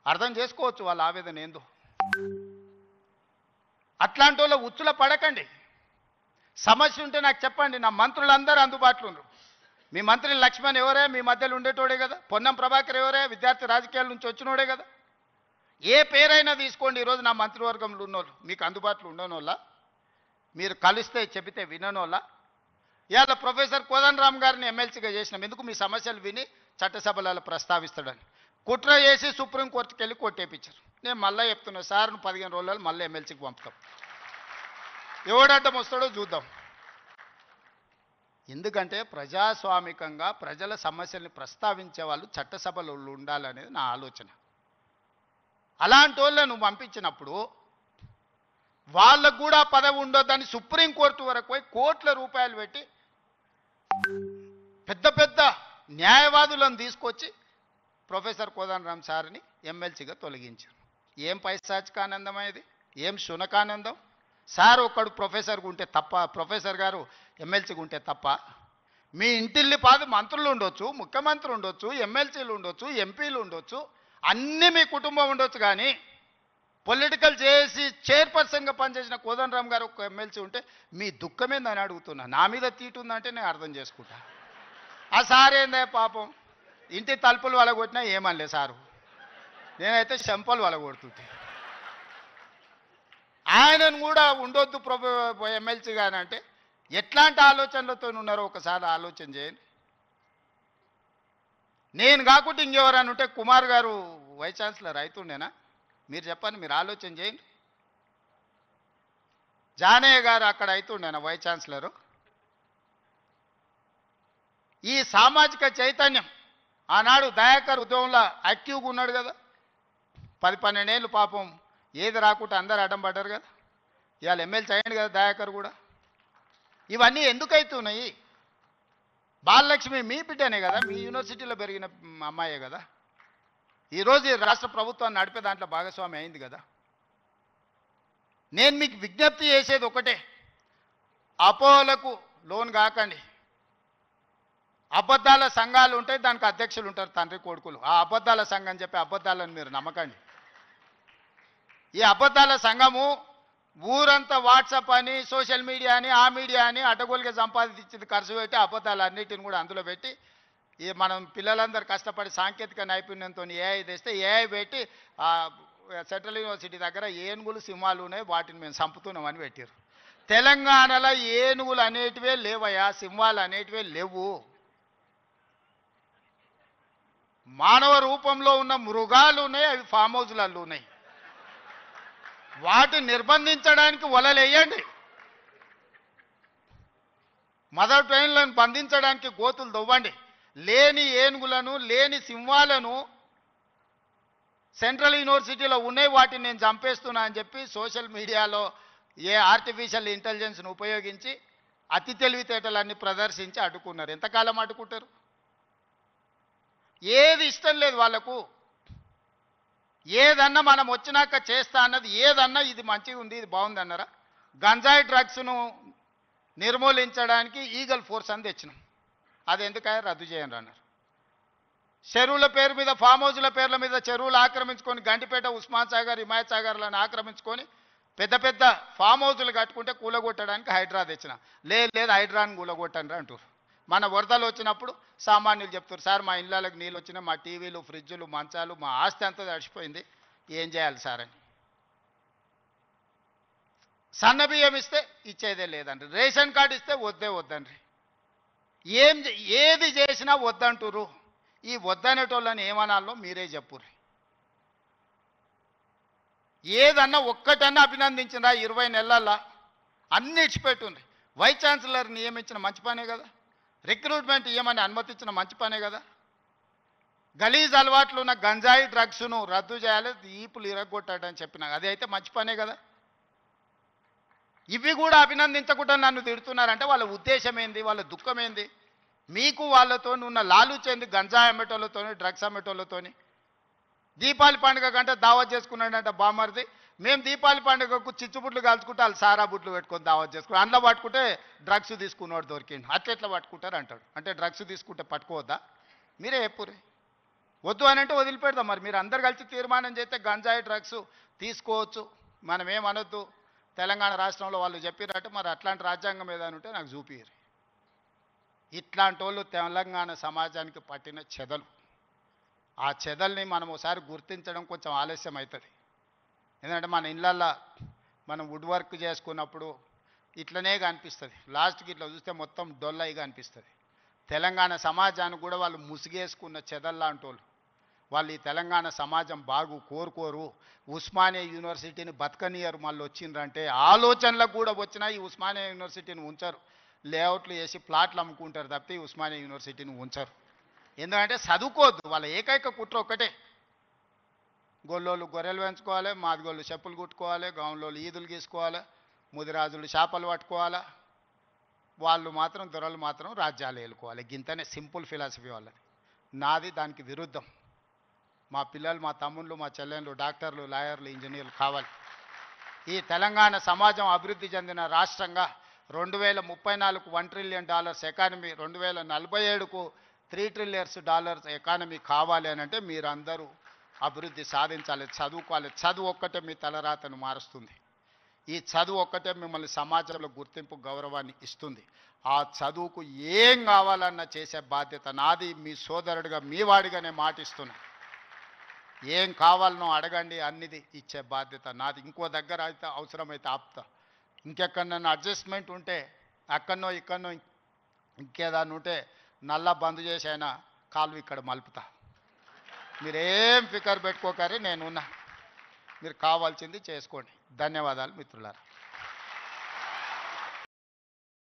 అర్థం చేసుకోవచ్చు వాళ్ళ ఆవేదన ఏందో. అట్లాంటి వాళ్ళ ఉచ్చుల పడకండి. సమస్య ఉంటే నాకు చెప్పండి. నా మంత్రులందరూ అందుబాటులో ఉన్నారు. మీ మంత్రి లక్ష్మణ్ ఎవరే? మీ మధ్యలో ఉండేటోడే కదా. పొన్నం ప్రభాకర్ ఎవరే? విద్యార్థి రాజకీయాల నుంచి వచ్చినోడే కదా. ఏ పేరైనా తీసుకోండి. ఈరోజు నా మంత్రివర్గంలో ఉన్నోళ్ళు మీకు అందుబాటులో ఉండనోళ్ళ? మీరు కలిస్తే చెబితే విననోళ్ళ? ఇవాళ ప్రొఫెసర్ కోదండరామ్ గారిని ఎమ్మెల్సీగా చేసినాం. ఎందుకు? మీ సమస్యలు విని చట్టసభలలో ప్రస్తావిస్తాడని. కుట్ర చేసి సుప్రీంకోర్టుకి వెళ్ళి కొట్టేపించారు. నేను మళ్ళీ చెప్తున్నా, సార్ను 15 రోజులు మళ్ళీ ఎమ్మెల్సీకి పంపుతాం. ఎవడడ్డం వస్తాడో చూద్దాం. ఎందుకంటే ప్రజాస్వామికంగా ప్రజల సమస్యల్ని ప్రస్తావించే వాళ్ళు చట్టసభలో ఉండాలనేది నా ఆలోచన. అలాంటి వాళ్ళను పంపించినప్పుడు వాళ్ళకు కూడా పదవి ఉండొద్దని సుప్రీంకోర్టు వరకు పోయి కోట్ల రూపాయలు పెట్టి పెద్ద పెద్ద న్యాయవాదులను తీసుకొచ్చి ప్రొఫెసర్ కోదండరామ్ సార్ని ఎమ్మెల్సీగా తొలగించారు. ఏం పైశాచికానందం ఇది? ఏం శునకానందం? సార్ ఒక్కడు ప్రొఫెసర్గా ఉంటే తప్ప, ప్రొఫెసర్ గారు ఎమ్మెల్సీగా ఉంటే తప్ప? మీ ఇంటిల్లి పాదు మంత్రులు ఉండొచ్చు, ముఖ్యమంత్రి ఉండొచ్చు, ఎమ్మెల్సీలు ఉండొచ్చు, ఎంపీలు ఉండొచ్చు, అన్నీ మీ కుటుంబం ఉండొచ్చు. కానీ పొలిటికల్ చేసి చైర్పర్సన్గా పనిచేసిన కోదండరామ్ గారు ఒక ఎమ్మెల్సీ ఉంటే మీ దుఃఖమేందని అడుగుతున్నా. నా మీద తీటు ఉందంటే నేను అర్థం చేసుకుంటా. ఆ సార్ ఏందే పాపం, ఇంటి తలుపులు వలగొట్టినా ఏమనలే సారు. నేనైతే చెంపలు వలగొడుతుంటే. ఆయనను కూడా ఉండొద్దు ఎమ్మెల్సీగా అంటే ఎట్లాంటి ఆలోచనలతో ఉన్నారో ఒకసారి ఆలోచన చేయండి. నేను కాకుండా ఇంకెవరని ఉంటే కుమార్ గారు వైస్ ఛాన్సలర్ అవుతుండేనా? మీరు చెప్పండి, మీరు ఆలోచన చేయండి. జానయ్య గారు అక్కడ అవుతుండేనా వైస్ ఛాన్సలరు. ఈ సామాజిక చైతన్యం ఆనాడు దయాకర్ ఉద్యమంలో యాక్టివ్గా ఉన్నాడు కదా. 10-12 ఏళ్ళు పాపం ఏది రాకుండా అందరు అడ్డం పడ్డారు కదా. ఇవాళ ఎమ్మెల్సీ అయ్యాడు కదా దయాకర్ కూడా. ఇవన్నీ ఎందుకు అవుతున్నాయి? బాలలక్ష్మి మీ బిడ్డనే కదా, మీ యూనివర్సిటీలో పెరిగిన అమ్మాయే కదా. ఈరోజు ఈ రాష్ట్ర ప్రభుత్వాన్ని నడిపే దాంట్లో భాగస్వామి అయింది కదా. నేను మీకు విజ్ఞప్తి చేసేది ఒకటే, అపోహలకు లోన్ కాకండి. అబద్ధాల సంఘాలు ఉంటాయి, దానికి అధ్యక్షులు ఉంటారు, తండ్రి కొడుకులు. ఆ అబద్ధాల సంఘం చెప్పి అబద్ధాలను మీరు నమ్మకండి. ఈ అబద్ధాల సంఘము ఊరంతా వాట్సాప్ అని, సోషల్ మీడియా అని, ఆ మీడియా అని అడ్డగోలుగా సంపాదించింది ఖర్చు పెట్టి అబద్ధాలన్నిటిని కూడా అందులో పెట్టి, ఈ మనం పిల్లలందరూ కష్టపడి సాంకేతిక నైపుణ్యంతో ఏఐ తెస్తే ఏఐ పెట్టి సెంట్రల్ యూనివర్సిటీ దగ్గర ఏనుగులు సింహాలు ఉన్నాయి, వాటిని మేము చంపుతున్నామని పెట్టారు. తెలంగాణలో ఏనుగులు అనేటివే లేవయా, సింహాలు అనేటివే లేవు. మానవ రూపంలో ఉన్న మృగాలు ఉన్నాయి, అవి ఫామ్ హౌస్లలో ఉన్నాయి. వాటిని నిర్బంధించడానికి వలలేయండి. మదర్ ట్రైన్లను బంధించడానికి గోతులు దవ్వండి. లేని ఏనుగులను, లేని సింహాలను సెంట్రల్ యూనివర్సిటీలో ఉన్నాయి, వాటిని నేను చంపేస్తున్నా అని చెప్పి సోషల్ మీడియాలో ఆర్టిఫిషియల్ ఇంటెలిజెన్స్ను ఉపయోగించి అతి తెలివితేటలన్నీ ప్రదర్శించి అడ్డుకున్నారు. ఎంతకాలం అడ్డుకుంటారు? ఏది ఇష్టం లేదు వాళ్ళకు. ఏదన్నా మనం వచ్చినాక చేస్తా అన్నది ఏదన్నా ఇది మంచిగా ఉంది, ఇది బాగుంది అన్నారా? గంజాయి డ్రగ్స్ను నిర్మూలించడానికి ఈగల్ ఫోర్స్ అని తెచ్చినాం. అది ఎందుకయ్యా రద్దు చేయండి అన్నారు. చెరువుల పేరు మీద, ఫామ్ హౌస్ల పేర్ల మీద చెరువులు ఆక్రమించుకొని, గంటిపేట, ఉస్మాన్ సాగర్, హిమాయత్ సాగర్లను ఆక్రమించుకొని పెద్ద పెద్ద ఫామ్ హౌస్లు కట్టుకుంటే కూలగొట్టడానికి హైడ్రా తెచ్చిన. లేదు హైడ్రాని కూలగొట్టండి అంటారు. మన వరదలు వచ్చినప్పుడు సామాన్యులు చెప్తారు, సార్ మా ఇళ్ళకి నీళ్ళు వచ్చినాయి, మా టీవీలు, ఫ్రిడ్జులు, మంచాలు, మా ఆస్తి అంతా తడిచిపోయింది, ఏం చేయాలి సార్ అని. సన్న బియ్యం ఇస్తే ఇచ్చేదే లేదండి, రేషన్ కార్డు ఇస్తే వద్దండి. ఏది చేసినా వద్దంటురు. ఈ వద్దనేటోళ్ళని ఏమనాలో మీరే చెప్పుర్రి. ఏదన్నా ఒక్కటన్నా అభినందించినా 20 నెలల్లో అన్ని ఇచ్చిపెట్టుండ్రి. వైస్ ఛాన్సలర్ నియమించిన మంచి పనే కదా, రిక్రూట్మెంట్ ఇవ్వమని అనుమతించిన మంచి పనే కదా. గలీజ్ అలవాట్లు ఉన్న గంజాయి డ్రగ్స్ను రద్దు చేయాలి, ఈపులు ఇరగొట్టాడని చెప్పినా అది అయితే మంచి పనే కదా. ఇవి కూడా అభినందించకుండా నన్ను తిడుతున్నారంటే వాళ్ళ ఉద్దేశం ఏంది, వాళ్ళ దుఃఖం ఏంది? మీకు వాళ్ళతో ఉన్న లాలూచేంది? గంజాయి అమ్మేటోళ్ళతోని, డ్రగ్స్ అమ్మేటోళ్ళతోని. దీపావళి పండుగ కంటే దావత్ చేసుకున్నాడంట బామర్ది. మేము దీపావళి పండుగకు చిచ్చుబుట్లు కాల్చుకుంటే వాళ్ళు సారా బుట్లు పెట్టుకొని దావత్ చేసుకున్నాం. అందులో పట్టుకుంటే డ్రగ్స్ తీసుకున్నాడు దొరికిండు. అట్లా పట్టుకుంటారు అంటాడు. అంటే డ్రగ్స్ తీసుకుంటే పట్టుకోవద్దా? మీరే చెప్పుర్రి. వద్దు అని అంటే వదిలిపెడదాం. మరి మీరు అందరు కలిసి తీర్మానం చేస్తే గంజాయి డ్రగ్స్ తీసుకోవచ్చు, మనం ఏమనొద్దు. తెలంగాణ రాష్ట్రంలో వాళ్ళు చెప్పినట్టు మరి అట్లాంటి రాజ్యాంగం ఏదైనా ఉంటే నాకు చూపియ్యరు. ఇట్లాంటి వాళ్ళు తెలంగాణ సమాజానికి పట్టిన చెదలు. ఆ చెదల్ని మనం ఒకసారి గుర్తించడం కొంచెం ఆలస్యం అవుతుంది. ఎందుకంటే మన ఇళ్ళల్లో మనం వుడ్ వర్క్ చేసుకున్నప్పుడు ఇట్లనే కనిపిస్తుంది. లాస్ట్కి ఇట్లా చూస్తే మొత్తం డొల్లయిగా అనిపిస్తుంది. తెలంగాణ సమాజానికి కూడా వాళ్ళు ముసిగేసుకున్న చెదల్లాంటి వాళ్ళు. వాళ్ళు ఈ తెలంగాణ సమాజం బాగు కోరుకోరు. ఉస్మానియా యూనివర్సిటీని బతకనియరు. మళ్ళీ వచ్చిండ్రంటే ఆలోచనలకు కూడా వచ్చినా ఈ ఉస్మానియా యూనివర్సిటీని ఉంచరు. లేఅవుట్లు వేసి ప్లాట్లు అమ్ముకుంటారు తప్పితే ఈ ఉస్మానియా యూనివర్సిటీని ఉంచరు. ఎందుకంటే చదువుకోవద్దు. వాళ్ళ ఏకైక కుట్ర ఒక్కటే, గొల్లోళ్ళు గొర్రెలు పెంచుకోవాలి, మాదిగోళ్ళు చెప్పులు కుట్టుకోవాలి, గౌన్లోళ్ళు ఈదులు గీసుకోవాలి, ముదిరాజులు చేపలు పట్టుకోవాలి, వాళ్ళు మాత్రం దొరలు మాత్రం రాజ్యాలు ఏలుకోవాలి. గింతనే సింపుల్ ఫిలాసఫీ వాళ్ళది. నాది దానికి విరుద్ధం. మా పిల్లలు, మా తమ్ముళ్ళు, మా చెల్లెళ్ళు డాక్టర్లు, లాయర్లు, ఇంజనీర్లు కావాలి. ఈ తెలంగాణ సమాజం అభివృద్ధి చెందిన రాష్ట్రంగా 2034కు $1 ట్రిలియన్ ఎకానమీ, 2047కు $3 ట్రిలియన్ ఎకానమీ కావాలి అని అంటే మీరందరూ అభివృద్ధి సాధించాలి, చదువుకోవాలి. చదువు ఒక్కటే మీ తలరాతను మారుస్తుంది. ఈ చదువు ఒక్కటే మిమ్మల్ని సమాజంలో గుర్తింపు, గౌరవాన్ని ఇస్తుంది. ఆ చదువుకు ఏం కావాలన్నా చేసే బాధ్యత నాది. మీ సోదరుడిగా, మీ వాడిగానే మాటిస్తున్నా. ఏం కావాలనో అడగండి, అన్నిది ఇచ్చే బాధ్యత నాది. ఇంకో దగ్గర అయితే అవసరమైతే ఆపుతా. ఇంకెక్కడన్నా అడ్జస్ట్మెంట్ ఉంటే అక్కడనో ఇక్కడనో ఇంకేదాన్ని ఉంటే నల్లా బంద్ చేసి అయినా కాలు ఇక్కడ మలుపుతా. మీరేం ఫికర్ పెట్టుకోకరి, నేనున్నా. మీరు కావాల్సింది చేసుకోండి. ధన్యవాదాలు మిత్రులారా.